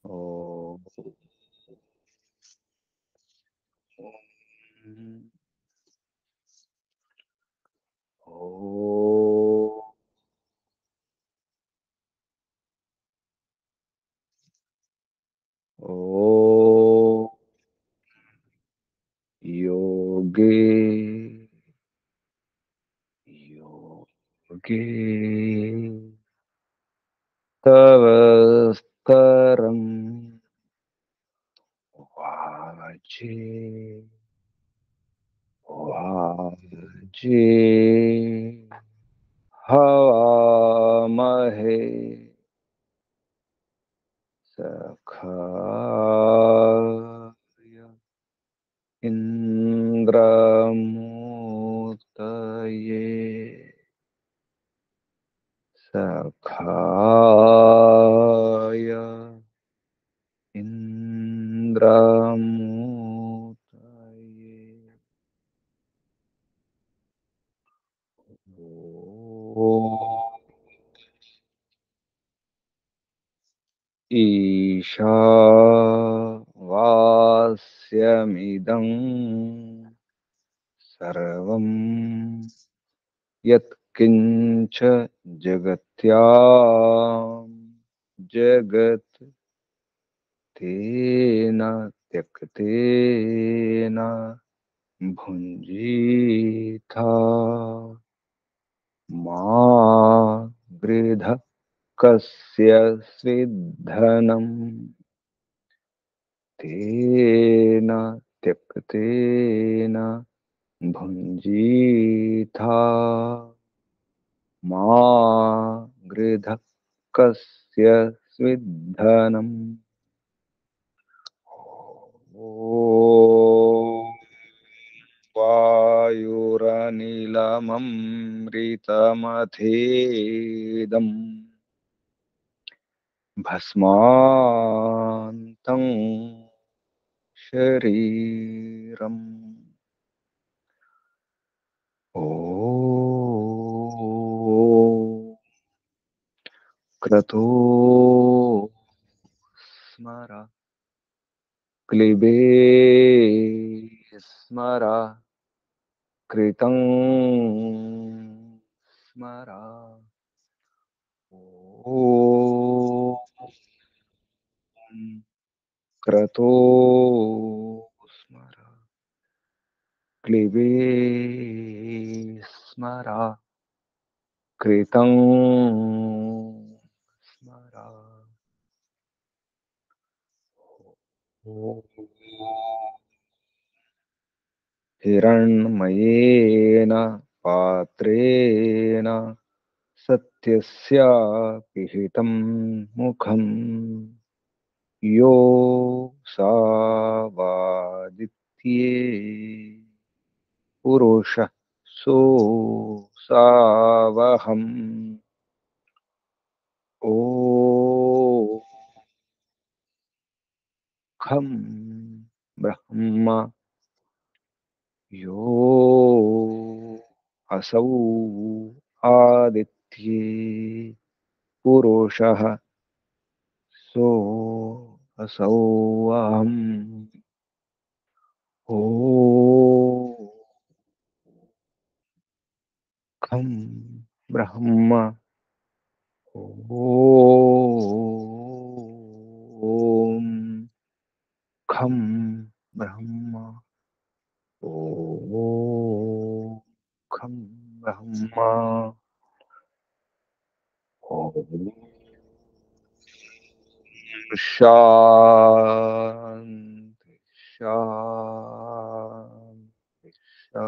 ఓం ఓం ఓం యోగే యోగే తవ స్తరం వాచే వాచే హవామహే సఖాయ ఇంద్రమూర్తయే సఖాయ ఇంద్రమూర్తయే ఓం ఈశావాస్యమిదం సర్వం యత్కించ జగత్యాం జగత్ తేన త్యక్తేన భుంజీథా మా గృధ కస్య స్విద్ధనం తేన త్యక్తేన భుంజీథా మా గృధ కస్య స్విద్ధనం ఓం వాయురనిలమమృతమథేదం భస్మాంతం శరీరం ఓం క్రతో స్మర క్లిబే స్మర కృతం స్మర ఓం క్రతో స్మర క్లిబే స్మర కృతం స్మర ఓం హిరణ్మయేన పాత్రేణ సత్యస్య పిహితం ముఖం యో సావాదిత్యే పురుష సో సావహం ఓఖం బ్రహ్మ యో అసౌ ఆదిత్యే పురుషः సో అసౌ అహం ఓఖం బ్రహ్మ ఓం ఖం బ్రహ్మ ఓం ఖం బ్రహ్మ ఓం శాంతి శాంతి శాంతి.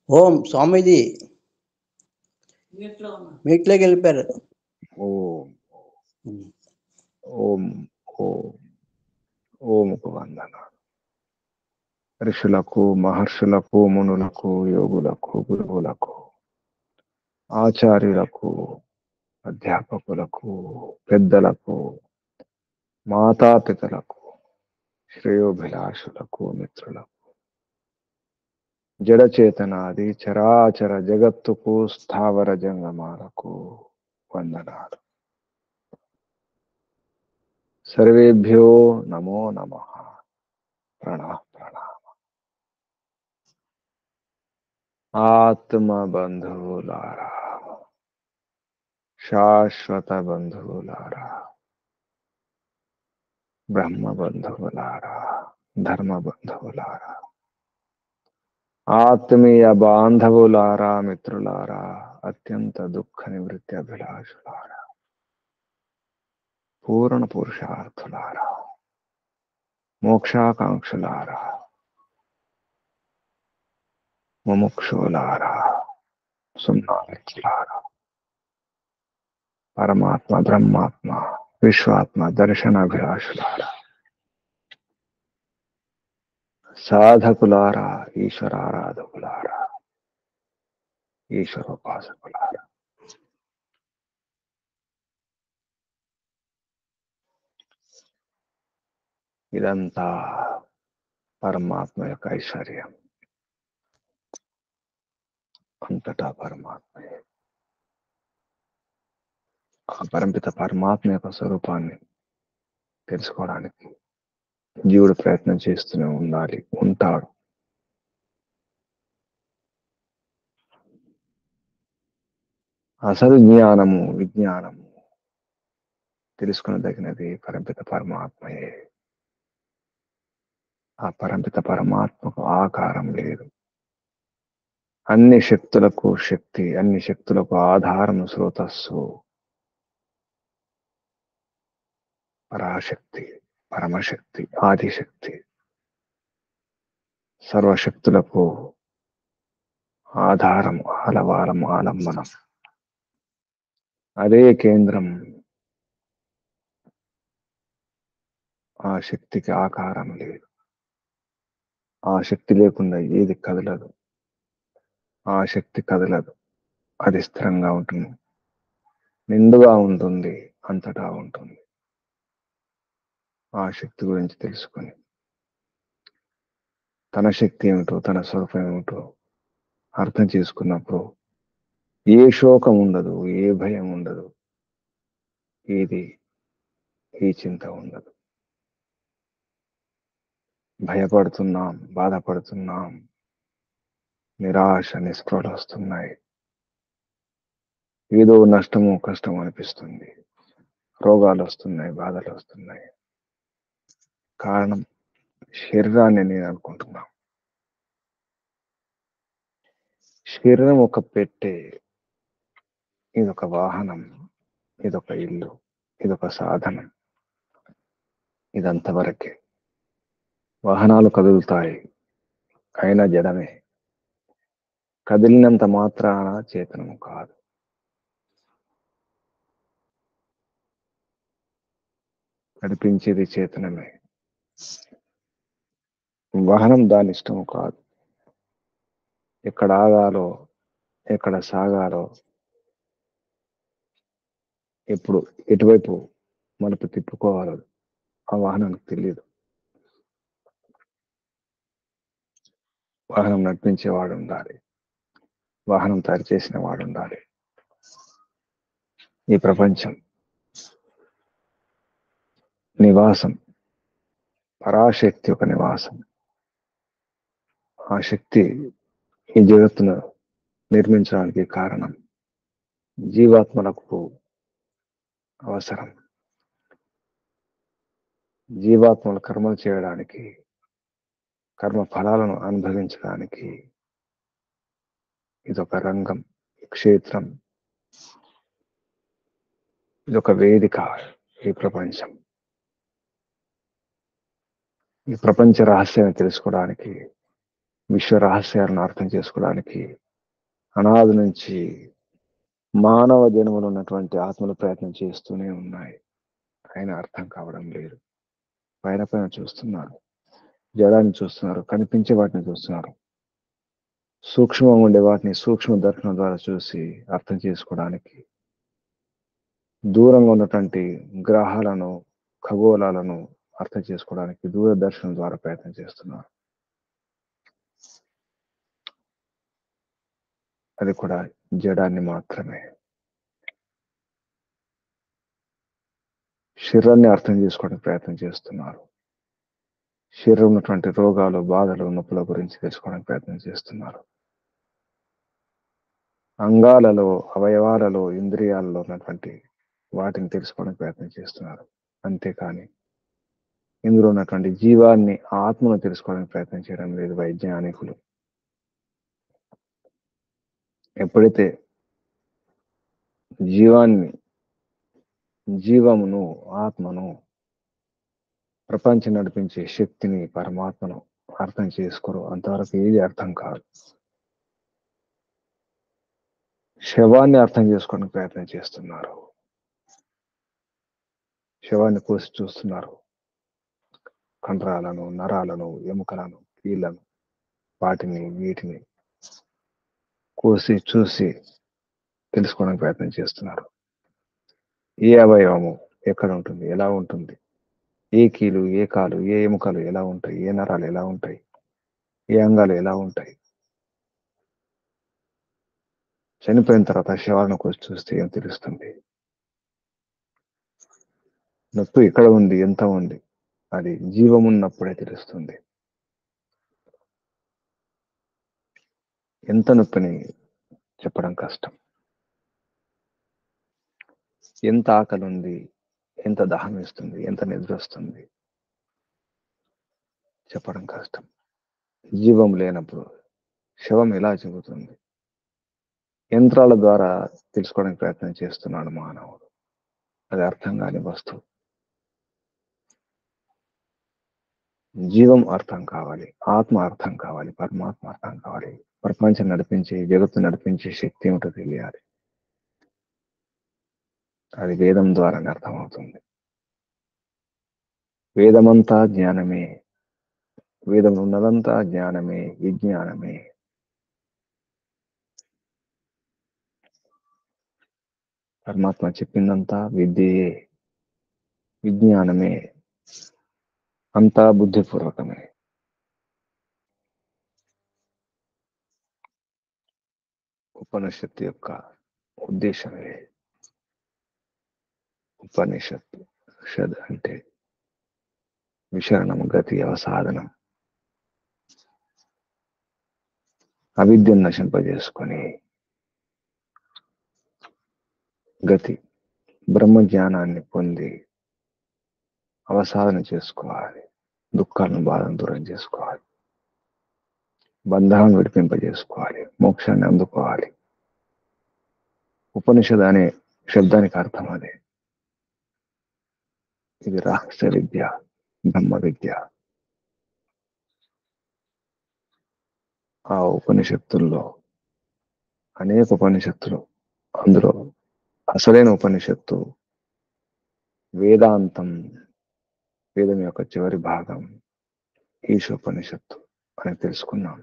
ఓం స్వామీజీ మీట్లోకి వెళ్ళిపోయారు. ఓం ఓం ఓం ఓంకు వందనాలు. ఋషులకు, మహర్షులకు, మునులకు, యోగులకు, గురువులకు, ఆచార్యులకు, అధ్యాపకులకు, పెద్దలకు, మాతాపితలకు, శ్రేయోభిలాషులకు, మిత్రులకు, జడచేతనాది చరాచర జగత్తుకు, స్థావర జంగమాలకు వందనాలు. సర్వేభ్యో నమో నమః. ప్రణామ. ఆత్మ బంధువులారా, శాశ్వత బంధువులారా, బ్రహ్మ బంధువులారా, ధర్మ బంధువులారా, ఆత్మీయ బాంధవులారా, మిత్రులారా, అత్యంత దుఃఖ నివృత్తి అభిలాషులారా, పూర్ణ పురుషార్థులారా, మోక్షాకాంక్షులారా, ముముక్షులారా, సున్నాలారా, పరమాత్మ, బ్రహ్మాత్మ, విశ్వాత్మ దర్శనాభిలాషులారా, సాధకులారా, ఈశ్వరారాధకులారా, ఈశ్వరోపాసకులారా, ఇదంతా పరమాత్మ యొక్క ఐశ్వర్యం. అంతటా పరమాత్మయే. ఆ పరంపిత పరమాత్మ యొక్క స్వరూపాన్ని తెలుసుకోవడానికి జీవుడు ప్రయత్నం చేస్తూనే ఉండాలి, ఉంటాడు. అసలు జ్ఞానము, విజ్ఞానము తెలుసుకునదగినది పరంపిత పరమాత్మయే. ఆ పరంపిత పరమాత్మకు ఆకారం లేదు. అన్ని శక్తులకు శక్తి, అన్ని శక్తులకు ఆధారము, స్రోతస్సు పరాశక్తి, పరమశక్తి, ఆదిశక్తి. సర్వశక్తులకు ఆధారం, ఆలవారం, ఆలంబనం. అదే కేంద్రం. ఆ శక్తికి ఆకారం లేదు. ఆ శక్తి లేకుండా ఏది కదలదు. ఆ శక్తి కదలదు. అది స్థిరంగా ఉంటుంది, నిండుగా ఉంటుంది, అంతటా ఉంటుంది. ఆ శక్తి గురించి తెలుసుకొని తన శక్తి ఏమిటో, తన స్వరూపం ఏమిటో అర్థం చేసుకున్నప్పుడు ఏ శోకం ఉండదు, ఏ భయం ఉండదు, ఏది ఏ చింత ఉండదు. భయపడుతున్నాం, బాధపడుతున్నాం, నిరాశ, నిస్పృహలు వస్తున్నాయి, ఏదో నష్టము, కష్టము అనిపిస్తుంది, రోగాలు వస్తున్నాయి, బాధలు వస్తున్నాయి. కారణం శరీరాన్ని నేను అనుకుంటున్నా. శరీరం ఒక పెట్టె, ఇదొక వాహనం, ఇదొక ఇల్లు, ఇదొక సాధనం. ఇదంతవరకే. వాహనాలు కదులుతాయి, అయినా జడమే. కదిలినంత మాత్రాన చేతనము కాదు. నడిపించేది చేతనమే. వాహనం దాని ఇష్టము కాదు. ఎక్కడ ఆగాలో, ఎక్కడ సాగాలో, ఎప్పుడు ఎటువైపు మలుపు తిప్పుకోవాలో ఆ వాహనానికి తెలియదు. వాహనం నడిపించేవాడు ఉండాలి, వాహనం తయారు చేసిన వాడు ఉండాలి. ఈ ప్రపంచం నివాసం, పరాశక్తి ఒక నివాసం. ఆ శక్తి ఈ జగత్తును నిర్మించడానికి కారణం. జీవాత్మలకు అవసరం. జీవాత్మలు కర్మలు చేయడానికి, కర్మ ఫలాలను అనుభవించడానికి ఇదొక రంగం, క్షేత్రం, ఇదొక వేదిక. ఈ ప్రపంచం, ఈ ప్రపంచ రహస్యాన్ని తెలుసుకోవడానికి విశ్వ రహస్యాలను అర్థం చేసుకోవడానికి అనాది నుంచి మానవ జన్మలో ఉన్నటువంటి ఆత్మలు ప్రయత్నం చేస్తూనే ఉన్నాయి. అయినా అర్థం కావడం లేదు. పైన పైన చూస్తున్నారు, జడాన్ని చూస్తున్నారు, కనిపించే వాటిని చూస్తున్నారు. సూక్ష్మంగా ఉండే వాటిని సూక్ష్మ దర్శనం ద్వారా చూసి అర్థం చేసుకోవడానికి, దూరంగా ఉన్నటువంటి గ్రహాలను, ఖగోళాలను అర్థం చేసుకోవడానికి దూరదర్శనం ద్వారా ప్రయత్నం చేస్తున్నారు. అది కూడా జడాన్ని మాత్రమే. శరీరాన్ని అర్థం చేసుకోవడానికి ప్రయత్నం చేస్తున్నారు. శరీరం ఉన్నటువంటి రోగాలు, బాధలు, నొప్పుల గురించి తెలుసుకోవడానికి ప్రయత్నం చేస్తున్నారు. అంగాలలో, అవయవాలలో, ఇంద్రియాలలో ఉన్నటువంటి వాటిని తెలుసుకోవడానికి ప్రయత్నం చేస్తున్నారు. అంతేకాని ఇందులో ఉన్నటువంటి జీవాన్ని, ఆత్మను తెలుసుకోవడానికి ప్రయత్నం చేయడం లేదు వైజ్ఞానికులు. ఎప్పుడైతే జీవాన్ని, జీవమును, ఆత్మను, ప్రపంచం నడిపించే శక్తిని, పరమాత్మను అర్థం చేసుకోరు, అంతవరకు ఏది అర్థం కాదు. శవాన్ని అర్థం చేసుకోవడానికి ప్రయత్నం చేస్తున్నారు. శవాన్ని కోసి చూస్తున్నారు. కండరాలను, నరాలను, ఎముకలను, కీళ్లను, వాటిని వీటిని కోసి చూసి తెలుసుకోవడానికి ప్రయత్నం చేస్తున్నారు. ఏ అవయవము ఎక్కడ ఉంటుంది, ఎలా ఉంటుంది, ఏ కీలు, ఏ కాలు, ఏ ఎముకలు ఎలా ఉంటాయి, ఏ నరాలు ఎలా ఉంటాయి, ఏ అంగాలు ఎలా ఉంటాయి. చనిపోయిన తర్వాత శవాలను కోసి చూస్తే ఏం తెలుస్తుంది? నొప్పి ఎక్కడ ఉంది, ఎంత ఉంది, అది జీవం ఉన్నప్పుడే తెలుస్తుంది. ఎంత నొప్పిని చెప్పడం కష్టం. ఎంత ఆకలి ఉంది, ఎంత దాహం వేస్తుంది, ఎంత నిద్ర వస్తుంది చెప్పడం కష్టం. జీవం లేనప్పుడు శవం ఎలా చెబుతుంది? యంత్రాల ద్వారా తెలుసుకోవడానికి ప్రయత్నం చేస్తున్నాడు మానవుడు. అది అర్థం కాని వస్తువు. జీవం అర్థం కావాలి, ఆత్మ అర్థం కావాలి, పరమాత్మ అర్థం కావాలి. ప్రపంచం నడిపించి, జగత్తు నడిపించే శక్తి ఏమిటో తెలియాలి. అది వేదం ద్వారానే అర్థమవుతుంది. వేదమంతా జ్ఞానమే. వేదం ఉన్నదంతా జ్ఞానమే, విజ్ఞానమే. పరమాత్మ చెప్పిందంతా విద్యయే, విజ్ఞానమే, అంతా బుద్ధిపూర్వకమే. ఉపనిషత్తు యొక్క ఉద్దేశమే. ఉపనిషత్తు షద్ అంటే విశరణం, గతి, అవసాధనం. అవిద్యను నశింపజేసుకొని గతి, బ్రహ్మజ్ఞానాన్ని పొంది అవసాధన చేసుకోవాలి. దుఃఖాలను, బాధను దూరం చేసుకోవాలి. బంధాలను విడిపింపజేసుకోవాలి. మోక్షాన్ని అందుకోవాలి. ఉపనిషద్ అనే శబ్దానికి అర్థం అదే. ఇది రహస్య విద్య, బ్రహ్మ విద్య. ఆ ఉపనిషత్తుల్లో అనేక ఉపనిషత్తులు, అందులో అసలైన ఉపనిషత్తు వేదాంతం, వేదం యొక్క చివరి భాగం ఈశోపనిషత్తు అని తెలుసుకున్నాం.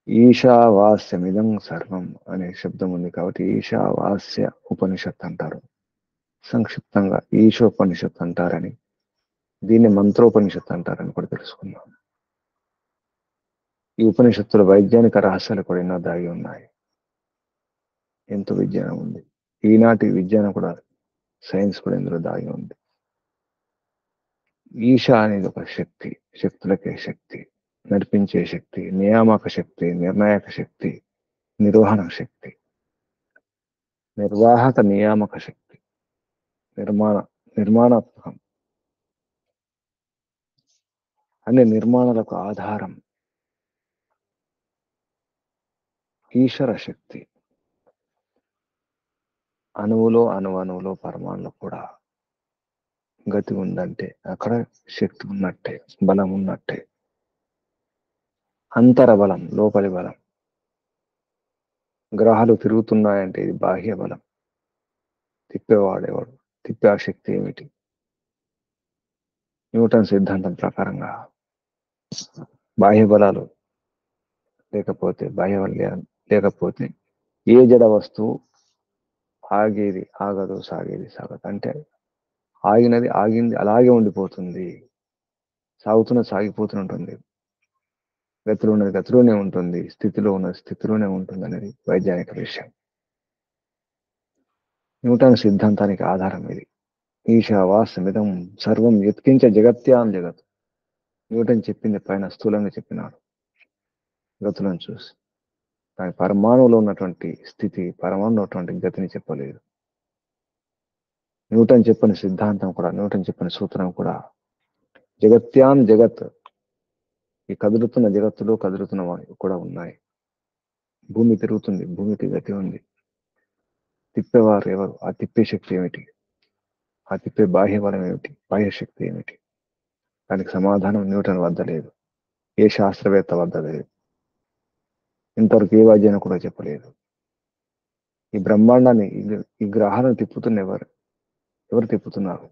ఈశావాస్యమిదం సర్వం అనే శబ్దం ఉంది కాబట్టి ఈశావాస్య ఉపనిషత్తు అంటారు. సంక్షిప్తంగా ఈశోపనిషత్తు అంటారని, దీన్ని మంత్రోపనిషత్తు అంటారని కూడా తెలుసుకున్నాం. ఈ ఉపనిషత్తుల వైజ్ఞానిక రహస్యాలు కూడా ఎన్నో దాగి ఉన్నాయి. ఎంతో విజ్ఞానం ఉంది. ఈనాటి విజ్ఞానం కూడా, సైన్స్ కూడా ఇందులో దాగి ఉంది. ఈశ అనేది ఒక శక్తి, శక్తులకే శక్తి, నడిపించే శక్తి, నియామక శక్తి, నిర్ణాయక శక్తి, నిర్వహణ శక్తి, నిర్వాహక నియామక శక్తి, నిర్మాణాత్మకం, అన్ని నిర్మాణాలకు ఆధారం ఈశ్వర శక్తి. అణువులో, అణువులో, పరమాణులో కూడా గతి ఉందంటే అక్కడ శక్తి ఉన్నట్టే, బలం ఉన్నట్టే. అంతర బలం, లోపలి బలం. గ్రహాలు తిరుగుతున్నాయంటే ఇది బాహ్య బలం. తిప్పేవాడేవాడు, తిప్పే ఆ శక్తి ఏమిటి? న్యూటన్ సిద్ధాంతం ప్రకారంగా బాహ్య బలాలు లేకపోతే లేకపోతే ఏ జడ వస్తువు ఆగేది ఆగదు, సాగేది సాగదు. అంటే ఆగినది ఆగింది అలాగే ఉండిపోతుంది, సాగిపోతూనే ఉంటుంది. గతిలో ఉన్నది గతిలోనే ఉంటుంది, స్థితిలో ఉన్నది స్థితిలోనే ఉంటుంది అనేది వైజ్ఞానిక విషయం. న్యూటన్ సిద్ధాంతానికి ఆధారం ఇది. ఈశావాస్యమిదం సర్వం యత్కించ జగత్యాం జగత్. న్యూటన్ చెప్పింది పైన స్థూలంగా చెప్పినాడు గతులను చూసి, కానీ పరమాణువులో ఉన్నటువంటి స్థితి, పరమాణులో ఉన్నటువంటి గతిని చెప్పలేదు. న్యూటన్ చెప్పిన సిద్ధాంతం కూడా, న్యూటన్ చెప్పిన సూత్రం కూడా జగత్యాం జగత్. ఈ కదులుతున్న జగత్తులో కదులుతున్న కూడా ఉన్నాయి. భూమి తిరుగుతుంది, భూమికి గతి ఉంది. తిప్పేవారు ఎవరు? ఆ తిప్పే శక్తి ఏమిటి? ఆ తిప్పే బాహ్య బలం ఏమిటి? బాహ్య శక్తి ఏమిటి? దానికి సమాధానం న్యూటన్ వద్ద లేదు, ఏ శాస్త్రవేత్త వద్ద లేదు, ఇంతవరకు ఏ వైద్యాన్ని కూడా చెప్పలేదు. ఈ బ్రహ్మాండాన్ని, ఈ గ్రహాలను తిప్పుతున్న ఎవరు తిప్పుతున్నారు?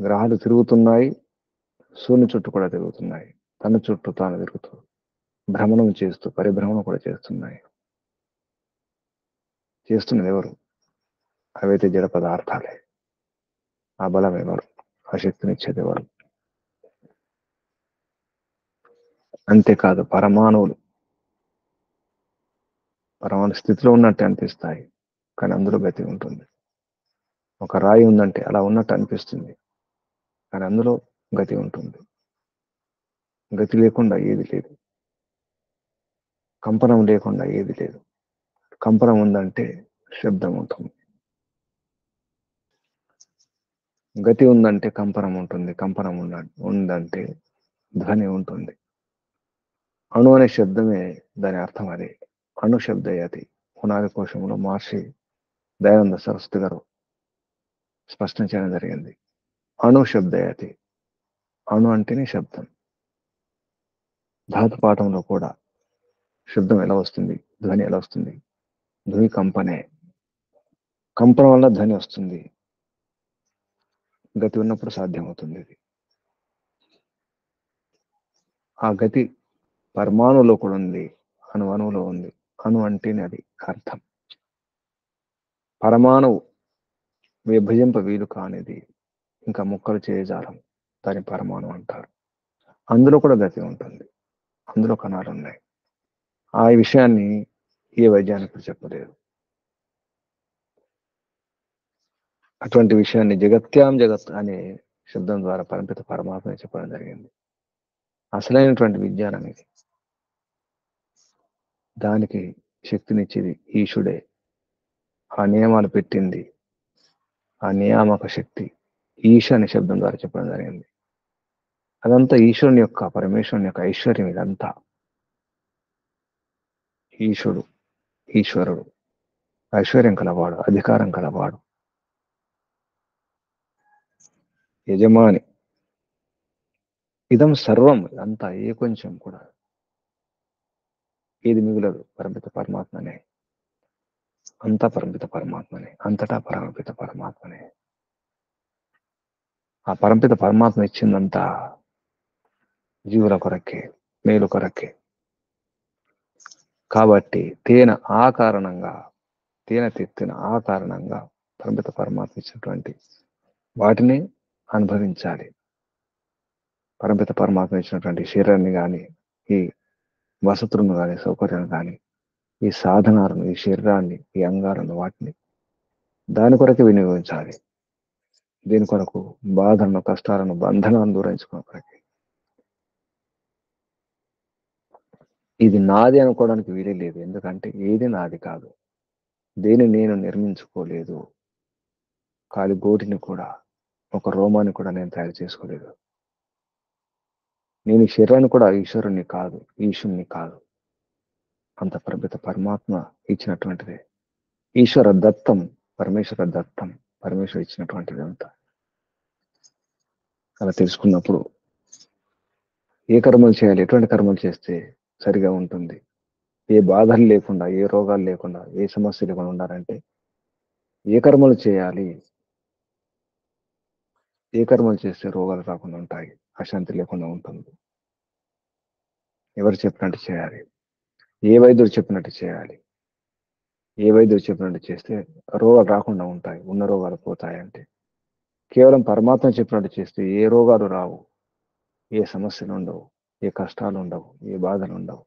గ్రహాలు తిరుగుతున్నాయి, సూర్యుని చుట్టూ కూడా తిరుగుతున్నాయి, తన చుట్టూ తాను తిరుగుతూ భ్రమణం చేస్తూ పరిభ్రమణం కూడా చేస్తున్నాయి. చేస్తున్నది ఎవరు? అవైతే జడ పదార్థాలే. ఆ బలం ఎవరు? ఆ శక్తినిచ్చేది ఎవరు? అంతేకాదు, పరమాణు స్థితిలో ఉన్నట్టు అనిపిస్తాయి, కానీ అందులో గతి ఉంటుంది. ఒక రాయి ఉందంటే అలా ఉన్నట్టు అనిపిస్తుంది, కానీ అందులో గతి ఉంటుంది. గతి లేకుండా ఏది లేదు, కంపనం లేకుండా ఏది లేదు. కంపనం ఉందంటే శబ్దం ఉంటుంది, గతి ఉందంటే కంపనం ఉంటుంది, కంపనం ఉందంటే ధ్వని ఉంటుంది. అణు అనే శబ్దమే దాని అర్థం అదే. అణు శబ్దయతి. పునాది కోశంలో మహర్షి దయానంద సరస్వతి గారు స్పష్టం చేయడం జరిగింది. అణు శబ్దయతి. అణు అంటేనే శబ్దం. ధాతు పాఠంలో కూడా శబ్దం ఎలా వస్తుంది, ధ్వని ఎలా వస్తుంది? ధ్వని కంపనే. కంపనం వల్ల ధ్వని వస్తుంది, గతి ఉన్నప్పుడు సాధ్యమవుతుంది ఇది. ఆ గతి పరమాణువులో కూడా ఉంది, అణువులో ఉంది. అణు అంటేనే అది అర్థం. పరమాణువు విభజింప వీలు కానిది, ఇంకా ముక్కలు చేయజాలం, దాని పరమాణు అంటారు. అందులో కూడా గతి ఉంటుంది, అందులో కణాలు ఉన్నాయి. ఆ విషయాన్ని ఏ వైజ్ఞానికుడు చెప్పలేదు. అటువంటి విషయాన్ని జగత్యాం జగత్ అనే శబ్దం ద్వారా పరిమిత పరమాత్మ చెప్పడం జరిగింది. అసలైనటువంటి విజ్ఞానం ఇది. దానికి శక్తినిచ్చేది ఈశుడే. ఆ నియమాలు పెట్టింది ఆ నియామక శక్తి ఈశ అనే శబ్దం ద్వారా చెప్పడం జరిగింది. అదంతా ఈశ్వరుని యొక్క, పరమేశ్వరుని యొక్క ఐశ్వర్యం. ఇదంతా ఈశ్వరుడు ఐశ్వర్యం కలవాడు, అధికారం కలవాడు, యజమాని. ఇదం సర్వం. అంతా ఏ కొంచెం కూడా ఏది మిగులదు, పరమిత పరమాత్మనే. అంతా పరమిత పరమాత్మనే, అంతటా పరమిత పరమాత్మనే. ఆ పరమిత పరమాత్మ ఇచ్చిందంతా జీవుల కొరకే, మేలు కొరకే. కాబట్టి తేన తెత్తిన ఆ కారణంగా పరమిత పరమాత్మ ఇచ్చినటువంటి వాటిని అనుభవించాలి. పరమిత పరమాత్మ ఇచ్చినటువంటి శరీరాన్ని కానీ, ఈ వసతులను కానీ, సౌకర్యాలను కానీ, ఈ సాధనాలను, ఈ శరీరాన్ని, ఈ అంగాలను, వాటిని దాని కొరకే వినియోగించాలి. దీని కొరకు బాధలను, కష్టాలను, బంధనాలను దూరించుకున్న కొరకే. ఇది నాది అనుకోవడానికి వీలే లేదు. ఎందుకంటే ఏది నాది కాదు, దేని నేను నిర్మించుకోలేదు. కాలి గోటిని కూడా, ఒక రోమాన్ని కూడా నేను తయారు చేసుకోలేదు. నేను ఈ శరీరాన్ని కూడా ఈశ్వరుణ్ణి కాదు, ఈశ్వరుని కాదు. అంత పరమిత పరమాత్మ ఇచ్చినటువంటిదే. ఈశ్వర దత్తం, పరమేశ్వర దత్తం, పరమేశ్వరు ఇచ్చినటువంటిది అంతా. అలా తెలుసుకున్నప్పుడు ఏ కర్మలు చేయాలి, ఎటువంటి కర్మలు చేస్తే సరిగా ఉంటుంది, ఏ బాధలు లేకుండా, ఏ రోగాలు లేకుండా, ఏ సమస్య లేకుండా ఉండాలంటే ఏ కర్మలు చేయాలి, ఏ కర్మలు చేస్తే రోగాలు రాకుండా ఉంటాయి, అశాంతి లేకుండా ఉంటుంది, ఎవరు చెప్పినట్టు చేయాలి, ఏ వైద్యుడు చెప్పినట్టు చేయాలి, ఏ వైద్యుడు చెప్పినట్టు చేస్తే రోగాలు రాకుండా ఉంటాయి, ఉన్న రోగాలు పోతాయి అంటే కేవలం పరమాత్మ చెప్పినట్టు చేస్తే ఏ రోగాలు రావు, ఏ సమస్యలు ఉండవు, ఏ కష్టాలు ఉండవు, ఏ బాధలు ఉండవు.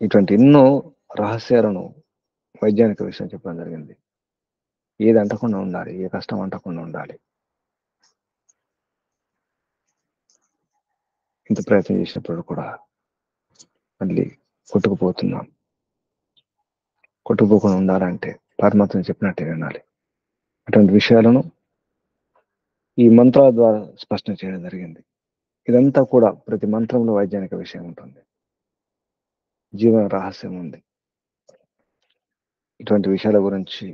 ఇటువంటి ఎన్నో రహస్యాలను వైజ్ఞానిక విషయం చెప్పడం జరిగింది. ఏది అంటకుండా ఉండాలి, ఏ కష్టం అంటకుండా ఉండాలి. ఇంత ప్రయత్నం చేసినప్పుడు కూడా మళ్ళీ కొట్టుకుపోతున్నాం. కొట్టుకుపోకుండా ఉండాలంటే పరమాత్మ చెప్పినట్టే వినాలి. అటువంటి విషయాలను ఈ మంత్రాల ద్వారా స్పష్టం చేయడం జరిగింది. ఇదంతా కూడా ప్రతి మంత్రంలో వైజ్ఞానిక విషయం ఉంటుంది, జీవన రహస్యం ఉంది. ఇటువంటి విషయాల గురించి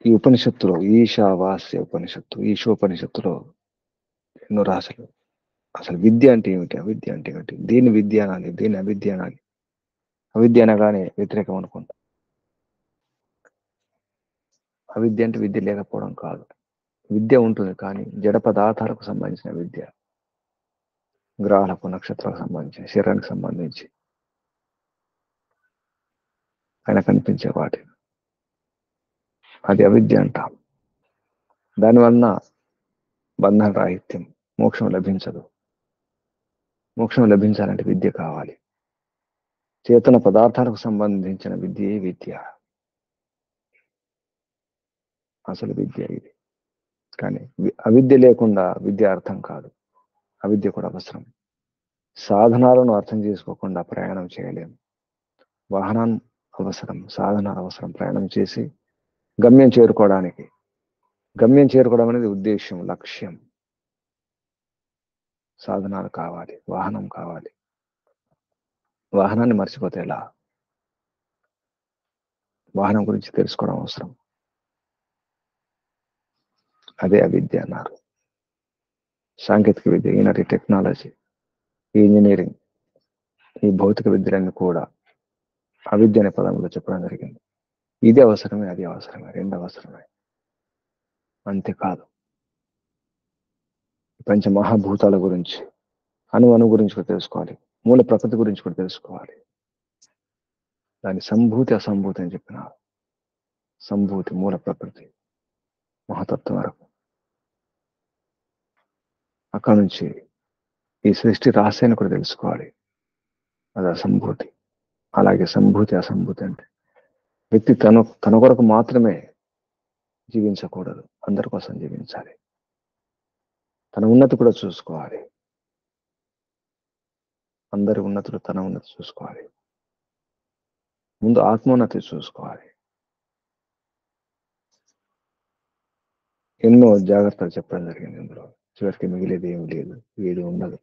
ఈ ఉపనిషత్తులో, ఈశావాస్య ఉపనిషత్తు, ఈశోపనిషత్తులో ఎన్నో రహస్యాలు. అసలు విద్య అంటే ఏమిటి, అవిద్య అంటే ఏమిటి, దేని విద్య అనాలి, దేని అవిద్య అనాలి. అవిద్య అనగానే వ్యతిరేకం అనుకుంటాం. అవిద్య అంటే విద్య లేకపోవడం కాదు. విద్య ఉంటుంది, కానీ జడ పదార్థాలకు సంబంధించిన విద్య, గ్రహాలకు, నక్షత్రాలకు సంబంధించి, శరీరానికి సంబంధించి ఆయన కనిపించే వాటి, అది అవిద్య అంటాం. దానివలన బంధన రాహిత్యం, మోక్షం లభించదు. మోక్షం లభించాలంటే విద్య కావాలి. చేతన పదార్థాలకు సంబంధించిన విద్యే విద్య, అసలు విద్య ఇది. కానీ అవిద్య లేకుండా విద్య అర్థం కాదు. అవిద్య కూడా అవసరం. సాధనాలను అర్థం చేసుకోకుండా ప్రయాణం చేయలేము. వాహనం అవసరం, సాధనాలు అవసరం. ప్రయాణం చేసి గమ్యం చేరుకోవడానికి, గమ్యం చేరుకోవడం అనేది ఉద్దేశం, లక్ష్యం. సాధనాలు కావాలి, వాహనం కావాలి. వాహనాన్ని మర్చిపోతే ఎలా? వాహనం గురించి తెలుసుకోవడం అవసరం. అదే అవిద్య అన్నారు. సాంకేతిక విద్య, ఈనాటి టెక్నాలజీ, ఈ ఇంజనీరింగ్, ఈ భౌతిక విద్యలన్నీ కూడా అవిద్య అనే పదంలో చెప్పడం జరిగింది. ఇది అవసరమే, అది అవసరమే, రెండు అవసరమే. అంతేకాదు, పంచమహాభూతాల గురించి, అణు గురించి కూడా తెలుసుకోవాలి, మూల ప్రకృతి గురించి కూడా తెలుసుకోవాలి. దాని సంభూతి, అసంభూతి అని చెప్పిన సంభూతి, మూల ప్రకృతి, మహతత్వం వరకు. అక్కడ నుంచి ఈ సృష్టి రహస్యాన్ని కూడా తెలుసుకోవాలి, అది అసంభూతి. అలాగే సంభూతి, అసంభూతి అంటే వ్యక్తి తన కొరకు మాత్రమే జీవించకూడదు, అందరి కోసం జీవించాలి. తన ఉన్నతి కూడా చూసుకోవాలి, అందరి ఉన్నతులు తన ఉన్నతి చూసుకోవాలి. ముందు ఆత్మోన్నతి చూసుకోవాలి. ఎన్నో జాగ్రత్తలు చెప్పడం జరిగింది ఇందులో. చివరికి మిగిలేది ఏమి లేదు, ఏది ఉండదు.